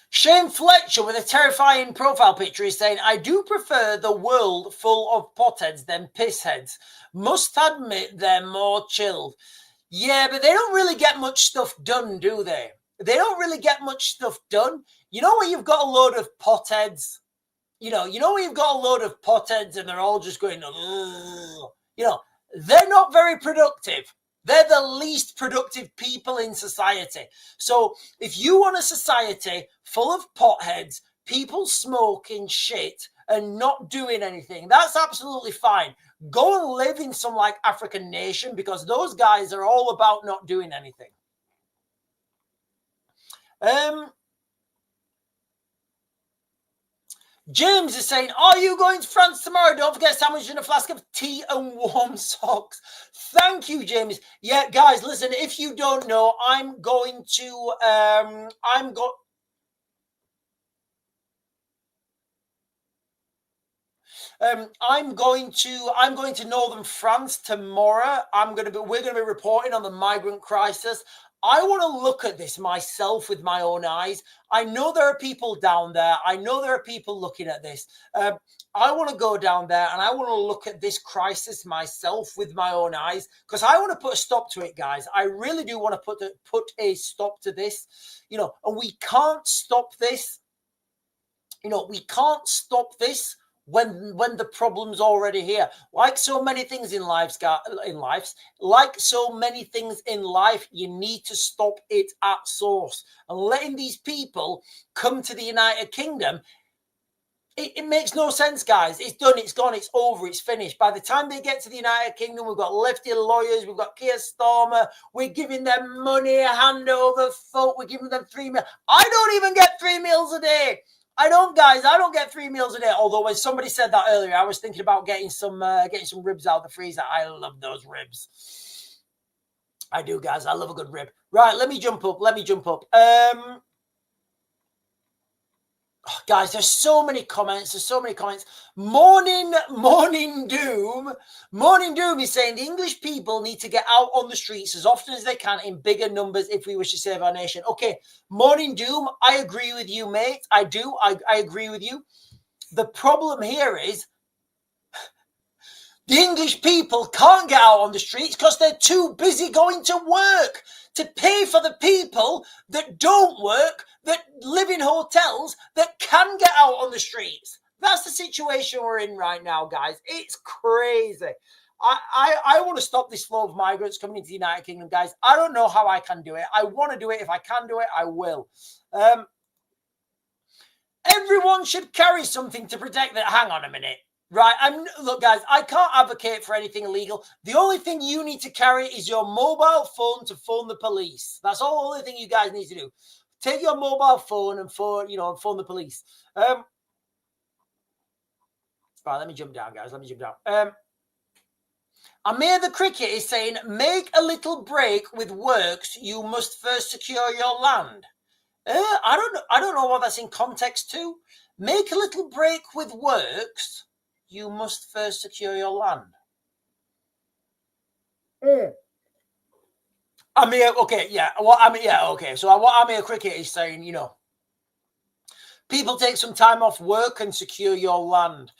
Shane Fletcher with a terrifying profile picture is saying, I do prefer the world full of potheads than pissheads. Must admit they're more chilled. Yeah, but they don't really get much stuff done, do they? They don't really get much stuff done. You know when you've got a load of potheads? You know when you've got a load of potheads and they're all just going, they're not very productive. They're the least productive people in society. So if you want a society full of potheads, people smoking shit and not doing anything, that's absolutely fine. Go and live in some like African nation, because those guys are all about not doing anything. James is saying, are you going to France tomorrow? Don't forget sandwich and a flask of tea and warm socks. Thank you, James. Yeah, guys, listen, if you don't know, I'm going to Northern France tomorrow. We're going to be reporting on the migrant crisis. I want to look at this myself with my own eyes. I know there are people down there. I know there are people looking at this. I want to go down there and I want to look at this crisis myself with my own eyes, because I want to put a stop to it, guys. I really do want to put a stop to this, and we can't stop this. We can't stop this when the problem's already here. Like so many things in life, you need to stop it at source. And letting these people come to the United Kingdom, it makes no sense, guys. It's done, it's gone, it's over, it's finished. By the time they get to the United Kingdom, we've got lefty lawyers, we've got Keir Starmer, we're giving them money, hand over foot, we're giving them 3 meals. I don't even get 3 meals a day. I don't, guys. I don't get 3 meals a day. Although when somebody said that earlier, I was thinking about getting some ribs out of the freezer. I love those ribs. I do, guys. I love a good rib. Right, let me jump up. Guys, there's so many comments. Morning Doom is saying the English people need to get out on the streets as often as they can in bigger numbers if we wish to save our nation. Okay, Morning Doom, I agree with you, mate. I do. I agree with you. The problem here is the English people can't get out on the streets because they're too busy going to work to pay for the people that don't work, that live in hotels, that can get out on the streets. That's the situation we're in right now, guys. It's crazy. I want to stop this flow of migrants coming into the United Kingdom, guys. I don't know how I can do it. I want to do it. If I can do it, I will. Everyone should carry something to protect that. Hang on a minute. Right, look, guys, I can't advocate for anything illegal. The only thing you need to carry is your mobile phone to phone the police. That's all the only thing you guys need to do. Take your mobile phone and phone the police. Right, let me jump down, guys. Amir the Cricket is saying, make a little break with works. You must first secure your land. I don't know what that's in context to. Make a little break with works. You must first secure your land. Okay. So what Amir Cricket is saying, people take some time off work and secure your land.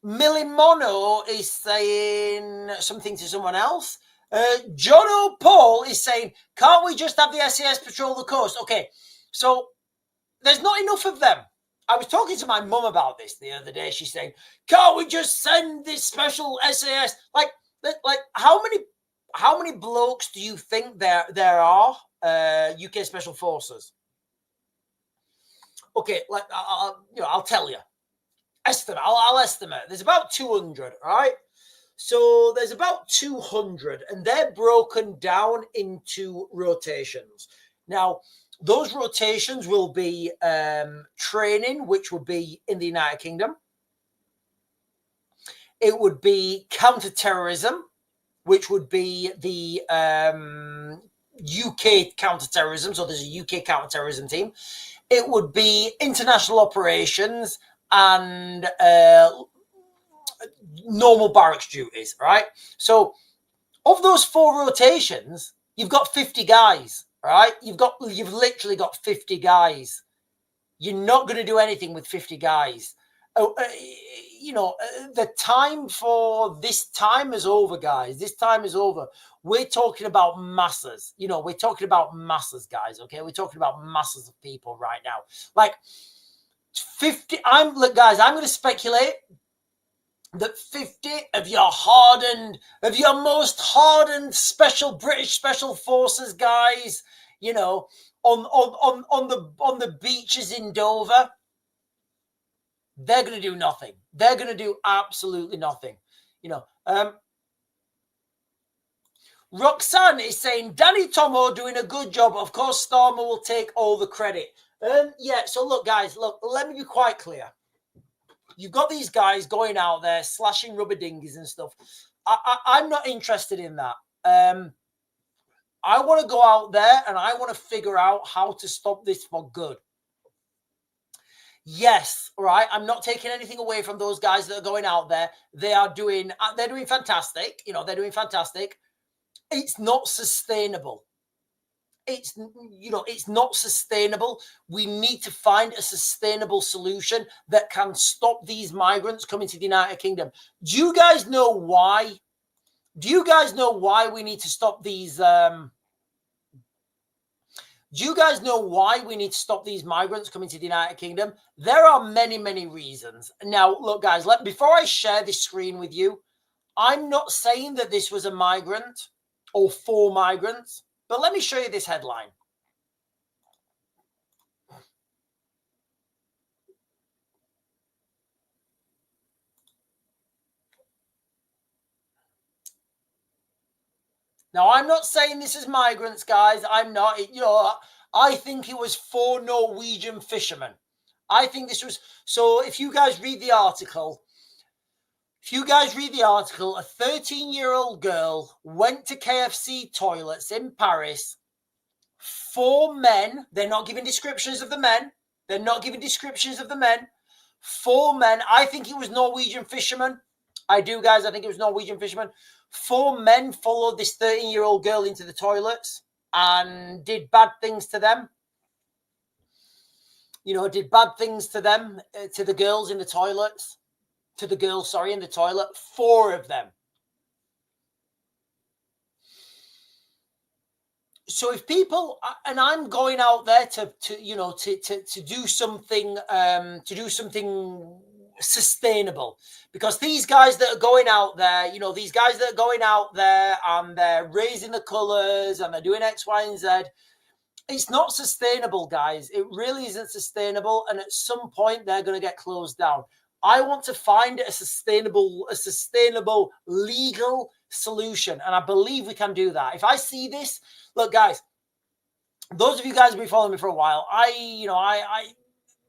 Milimono is saying something to someone else. John O'Paul is saying, can't we just have the SAS patrol the coast? Okay, so there's not enough of them. I was talking to my mum about this the other day. She's saying, can't we just send this special SAS? Like how many blokes do you think there are UK Special Forces? Okay, I'll tell you. estimate. I'll estimate. There's about 200, right? So there's about 200, and they're broken down into rotations. Now, those rotations will be training, which will be in the United Kingdom. It would be counter-terrorism, which would be the UK counter-terrorism. So there's a UK counter-terrorism team. It would be international operations and normal barracks duties, right? So of those 4 rotations, you've got 50 guys, right? You've literally got 50 guys. You're not going to do anything with 50 guys. The time for this time is over, guys. This time is over. We're talking about masses. We're talking about masses, guys. Okay, we're talking about masses of people right now. Like 50. Guys, I'm going to speculate that 50 of your most hardened British Special Forces guys, on the beaches in Dover, they're going to do nothing. They're going to do absolutely nothing. Roxanne is saying, Danny Tomo doing a good job. Of course, Starmer will take all the credit. Yeah, so look, guys, let me be quite clear. You've got these guys going out there slashing rubber dinghies and stuff. I'm not interested in that. I want to go out there and I want to figure out how to stop this for good. Yes, right. I'm not taking anything away from those guys that are going out there. They're doing fantastic. They're doing fantastic. It's not sustainable. It's not sustainable. We need to find a sustainable solution that can stop these migrants coming to the United Kingdom. Do you guys know why? Do you guys know why we need to stop these? Do you guys know why we need to stop these migrants coming to the United Kingdom? There are many, many reasons. Now, look, guys, before I share this screen with you, I'm not saying that this was a migrant or 4 migrants. But let me show you this headline. Now, I'm not saying this is migrants, guys. I'm not. I think it was 4 Norwegian fishermen. I think this was. So if you guys read the article, a 13-year-old girl went to KFC toilets in Paris. 4 men, they're not giving descriptions of the men. 4 men, I think it was Norwegian fishermen. I do, guys, I think it was Norwegian fishermen. 4 men followed this 13-year-old girl into the toilets and did bad things to them. Did bad things to them, to the girls in the toilets. In the toilet. 4 of them. So if people, and I'm going out there to do something, sustainable, because these guys that are going out there, and they're raising the colors and they're doing X, Y, and Z, it's not sustainable, guys. It really isn't sustainable. And at some point they're going to get closed down. I want to find a sustainable legal solution. And I believe we can do that. If I see this, look, guys, those of you guys who've been following me for a while,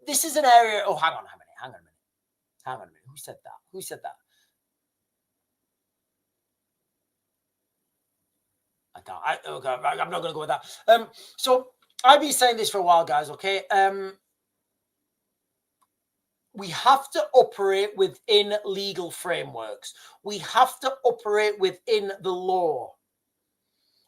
this is an area. Oh, hang on a minute. Who said that? I'm not going to go with that. So I've been saying this for a while, guys. Okay. We have to operate within legal frameworks. We have to operate within the law.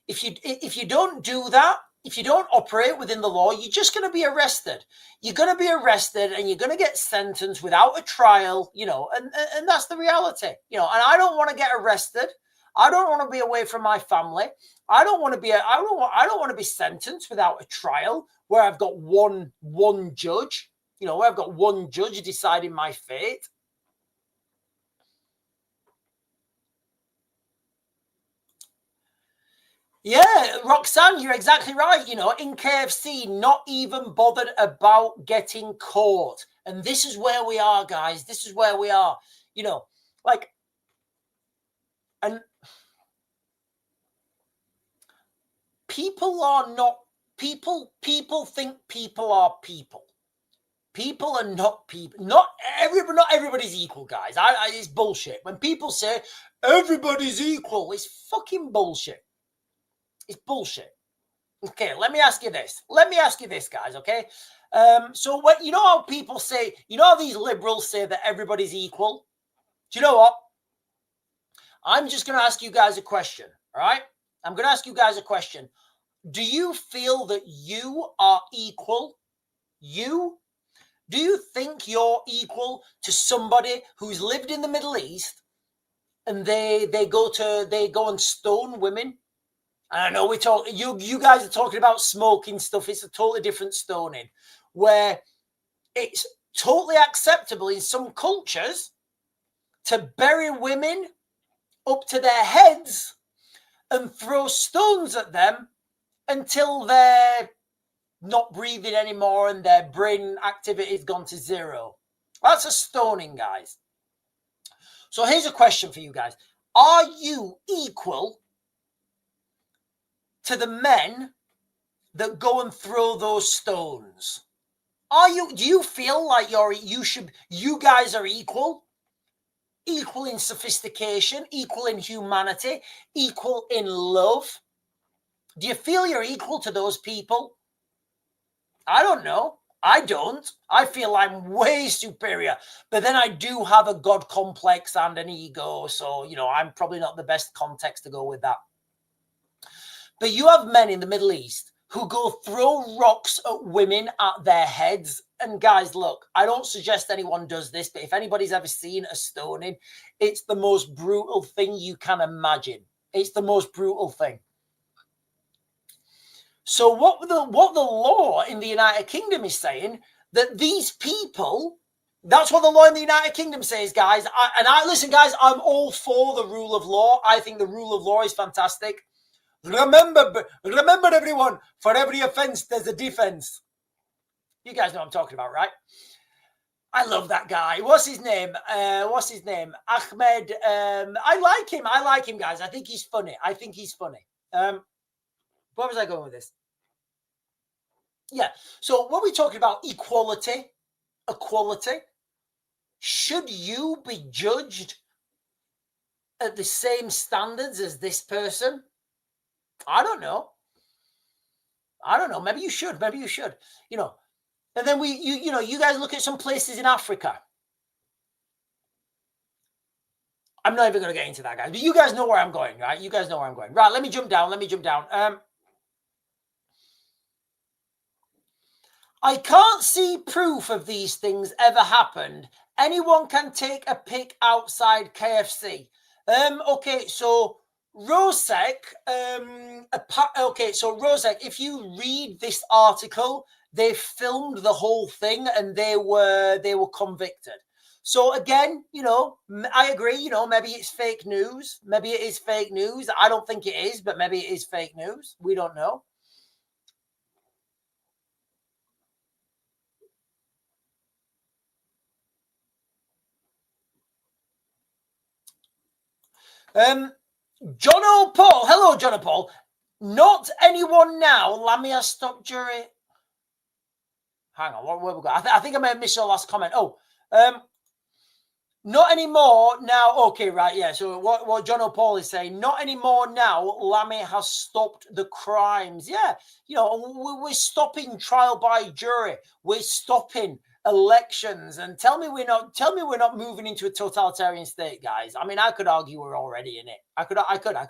If you don't do that, if you don't operate within the law, you're just going to be arrested. You're going to be arrested and you're going to get sentenced without a trial, and that's the reality, and I don't want to get arrested. I don't want to be away from my family. I don't want to be sentenced without a trial where I've got one judge, where I've got one judge deciding my fate. Yeah, Roxanne, you're exactly right. In KFC, not even bothered about getting caught. And this is where we are, guys. This is where we are. You know, like, and people are not people. People think people are people. People are not people. Not everybody's equal, guys. It's bullshit. When people say everybody's equal, it's fucking bullshit. It's bullshit. Okay, let me ask you this. Let me ask you this, guys, okay? So what, you know how people say, you know how these liberals say that everybody's equal? Do you know what? I'm just going to ask you guys a question, all right? I'm going to ask you guys a question. Do you feel that you are equal? You? Do you think you're equal to somebody who's lived in the Middle East and they go and stone women? I know you guys are talking about smoking stuff. It's a totally different stoning, where it's totally acceptable in some cultures to bury women up to their heads and throw stones at them until they're not breathing anymore and their brain activity's gone to zero. That's a stoning, guys. So here's a question for you guys. Are you equal to the men that go and throw those stones? Do you feel like you guys are equal? Equal in sophistication, equal in humanity, equal in love? Do you feel you're equal to those people? I don't know. I don't. I feel I'm way superior. But then I do have a God complex and an ego. So, you know, I'm probably not the best context to go with that. But you have men in the Middle East who go throw rocks at women at their heads. And guys, look, I don't suggest anyone does this, but if anybody's ever seen a stoning, it's the most brutal thing you can imagine. It's the most brutal thing. So what the law in the United Kingdom is saying, that these people, that's what the law in the United Kingdom says, guys. Listen, guys, I'm all for the rule of law. I think the rule of law is fantastic. Remember, everyone, for every offense, there's a defense. You guys know what I'm talking about, right? I love that guy. What's his name? Ahmed. I like him, guys. I think he's funny. Where was I going with this? Yeah. So when we're talking about equality, should you be judged at the same standards as this person? I don't know. Maybe you should. You know. And then you guys look at some places in Africa. I'm not even going to get into that, guys. But you guys know where I'm going, right? Right, let me jump down. I can't see proof of these things ever happened. Anyone can take a pic outside KFC. Okay, so Rosek, if you read this article, they filmed the whole thing and they were convicted. So again, you know, I agree, you know, maybe it's fake news. Maybe it is fake news. I don't think it is, but maybe it is fake news. We don't know. John O'Paul. Hello, John O'Paul. Not anyone now. Lamia stop jury. Hang on, where we go? I think I may have missed your last comment. Not anymore now. Okay, right, yeah. So what John O'Paul is saying, not anymore now. Lammy has stopped the crimes. Yeah, you know, we're stopping trial by jury. We're stopping elections. And tell me we're not moving into a totalitarian state, guys. I mean, I could argue we're already in it. I could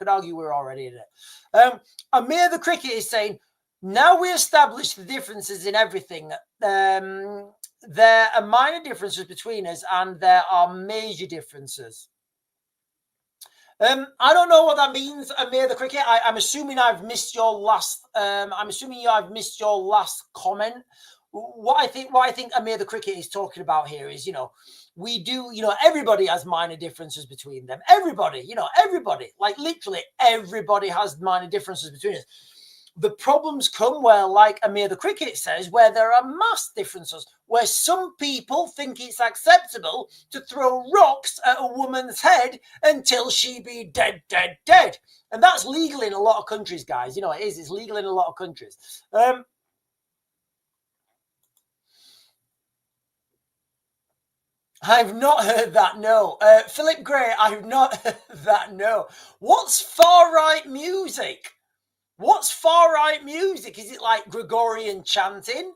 argue we're already in it. Amir the Cricket is saying, now we establish the differences in everything. There are minor differences between us, and there are major differences. I don't know what that means, Amir the Cricket. I'm assuming I've missed your last. I'm assuming I've missed your last comment. What I think Amir the Cricket is talking about here is, you know, we do, you know, everybody has minor differences between them. Everybody, like literally everybody has minor differences between us. the problems come where, like Amir the Cricket says, where there are mass differences, where some people think it's acceptable to throw rocks at a woman's head until she be dead, dead, dead. And that's legal in a lot of countries, guys. You know, it is. It's legal in a lot of countries. I've not heard that, no. Philip Gray, I've not heard that, no. What's far-right music? What's far-right music? Is it like Gregorian chanting?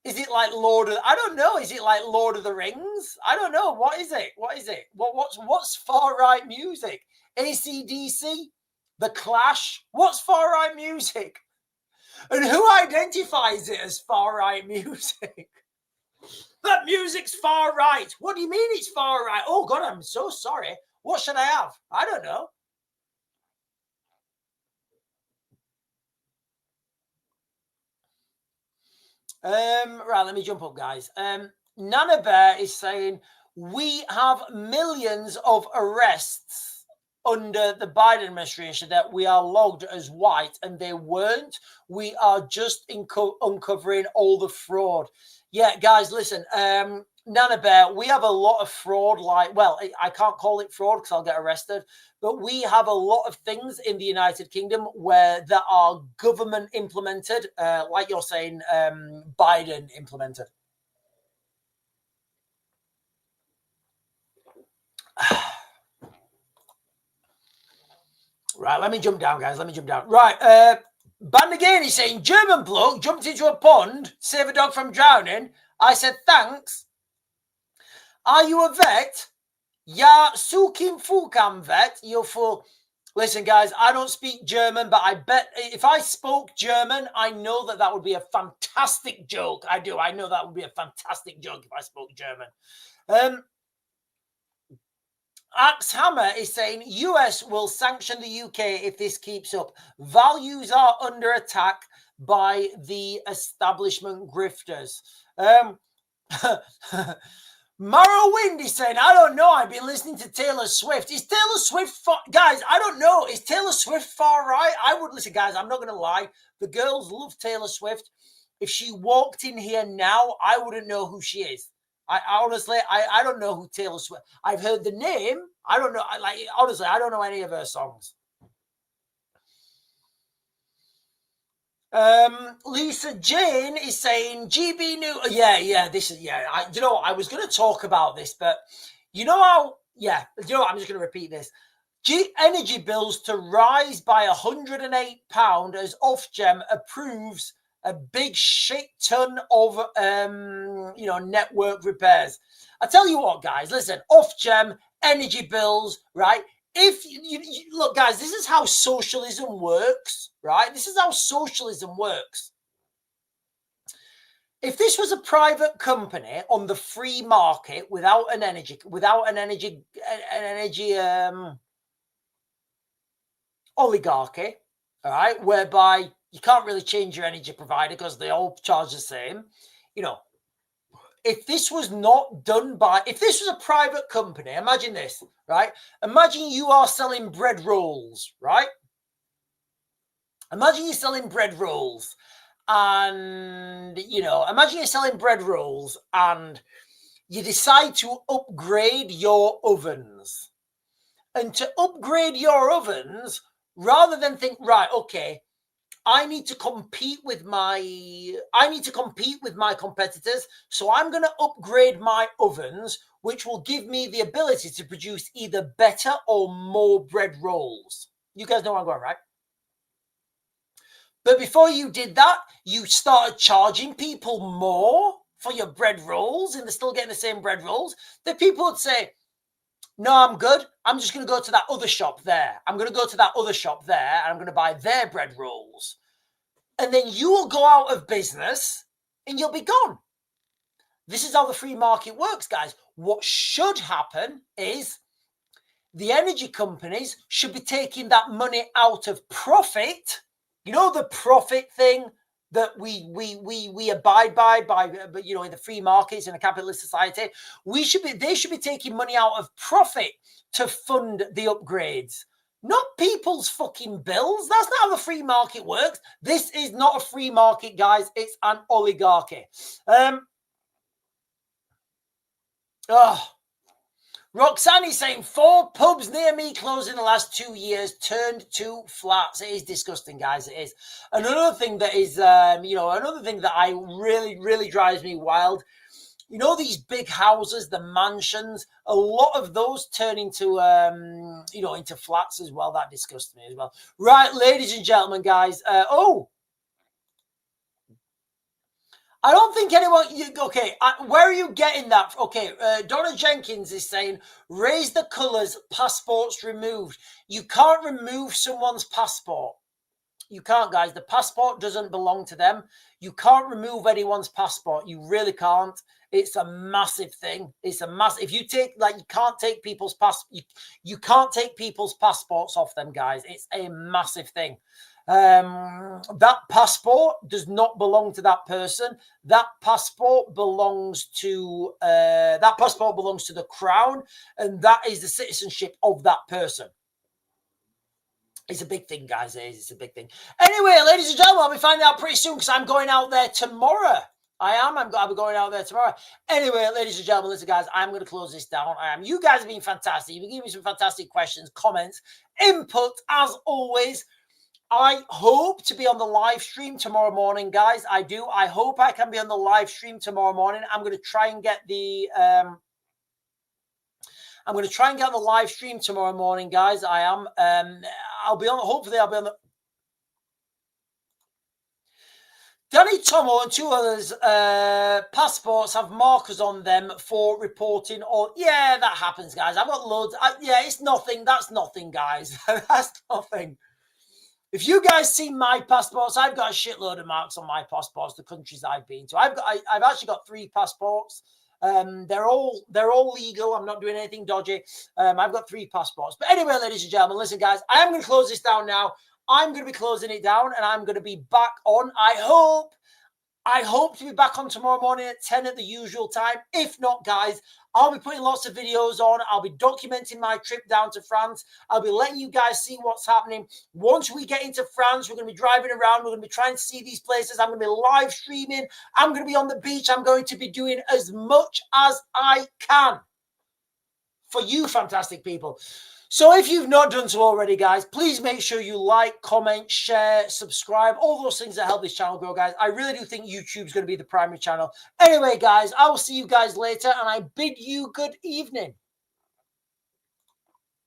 Is it like I don't know. Is it like Lord of the Rings? I don't know. What is it? What is it? What's far-right music? AC/DC? The Clash? What's far-right music? And who identifies it as far-right music? That music's far right. What do you mean it's far right? Oh, God, I'm so sorry. What should I have? I don't know. Right, let me jump up, guys. Nana Bear is saying, we have millions of arrests under the Biden administration that we are logged as white, and they weren't. We are just uncovering all the fraud. Yeah, guys, listen, Nana Bear, we have a lot of fraud, I can't call it fraud because I'll get arrested, but we have a lot of things in the United Kingdom where that are government implemented, like you're saying, Biden implemented. Right, let me jump down, guys. Let me jump down. Right, Band again is saying, German bloke jumped into a pond, save a dog from drowning. I said, thanks. Are you a vet? Ja, sukim fukam vet. You're full. Listen, guys, I don't speak German, but I bet if I spoke German, I know that would be a fantastic joke. I do. I know that would be a fantastic joke if I spoke German. Axe Hammer is saying US will sanction the UK if this keeps up. Values are under attack by the establishment grifters. Morrowind is saying, I don't know. I've been listening to Taylor Swift. Is Taylor Swift guys, I don't know. Is Taylor Swift far right? I would listen, guys. I'm not going to lie. The girls love Taylor Swift. If she walked in here now, I wouldn't know who she is. I honestly, I don't know who Taylor Swift. I've heard the name. I don't know. Honestly, I don't know any of her songs. Lisa Jane is saying GB New. This is I was going to talk about this, but you know how? Yeah, I'm just going to repeat this. Energy bills to rise by £108 as Ofgem approves a big shit ton of network repairs. I tell you what, guys, listen, Ofgem, energy bills, right? If you look, guys, this is how socialism works, right? This is how socialism works. If this was a private company on the free market without an energy oligarchy, all right, whereby you can't really change your energy provider because they all charge the same. If this was not done if this was a private company, imagine this, right? Imagine you are selling bread rolls, right? Imagine you're selling bread rolls and, imagine you're selling bread rolls and you decide to upgrade your ovens. And to upgrade your ovens, rather than think, right, okay, I need to compete with my competitors, so I'm going to upgrade my ovens, which will give me the ability to produce either better or more bread rolls. You guys know where I'm going, right? But before you did that, you started charging people more for your bread rolls, and they're still getting the same bread rolls. Then people would say, no, I'm good. I'm just going to go to that other shop there. I'm going to go to that other shop there, and I'm going to buy their bread rolls. And then you will go out of business, and you'll be gone. This is how the free market works, guys. What should happen is the energy companies should be taking that money out of profit. You know, the profit thing that we abide by in the free markets in a capitalist society. They should be taking money out of profit to fund the upgrades. not people's fucking bills. That's not how the free market works. This is not a free market, guys. It's an oligarchy. Roxanne is saying 4 pubs near me closed in the last 2 years, turned to flats. It is disgusting, guys. It is. Another thing that is, another thing that I really drives me wild. You know, these big houses, the mansions, a lot of those turn into, into flats as well. That disgusts me as well. Right, ladies and gentlemen, guys. I don't think anyone. Where are you getting that? Okay, Donna Jenkins is saying, raise the colours, passports removed. You can't remove someone's passport. You can't, guys. The passport doesn't belong to them. You can't remove anyone's passport. You really can't. It's a massive thing. It's a massive. If you take, you can't take people's you can't take people's passports off them, guys. It's a massive thing. That passport does not belong to that person. That passport belongs to the crown, and that is the citizenship of that person. It's a big thing, guys. It's a big thing. Anyway, ladies and gentlemen, I'll be finding out pretty soon because I'm going out there tomorrow. I'll be going out there tomorrow. Anyway, ladies and gentlemen, listen, guys, I'm going to close this down. You guys have been fantastic. You've been giving me some fantastic questions, comments, input, as always. I hope to be on the live stream tomorrow morning, guys. I do. I hope I can be on the live stream tomorrow morning. I'm going to try and get the I'm going to try and get on the live stream tomorrow morning, guys. I am. Hopefully I'll be on the Danny Tomo and 2 others passports have markers on them for reporting. Or yeah, that happens, guys. I've got loads. It's nothing. That's nothing, guys. That's nothing. If you guys see my passports, I've got a shitload of marks on my passports, the countries I've been to. I've actually got 3 passports. They're all legal. I'm not doing anything dodgy. I've got 3 passports. But anyway, ladies and gentlemen, listen, guys, I am going to close this down now. I'm going to be closing it down, and I'm going to be back on. I hope to be back on tomorrow morning at 10 at the usual time. If not, guys, I'll be putting lots of videos on. I'll be documenting my trip down to France. I'll be letting you guys see what's happening. Once we get into France, we're going to be driving around. We're going to be trying to see these places. I'm going to be live streaming. I'm going to be on the beach. I'm going to be doing as much as I can for you fantastic people. So if you've not done so already, guys, please make sure you like, comment, share, subscribe, all those things that help this channel grow, guys. I really do think YouTube's going to be the primary channel. Anyway, guys, I will see you guys later, and I bid you good evening.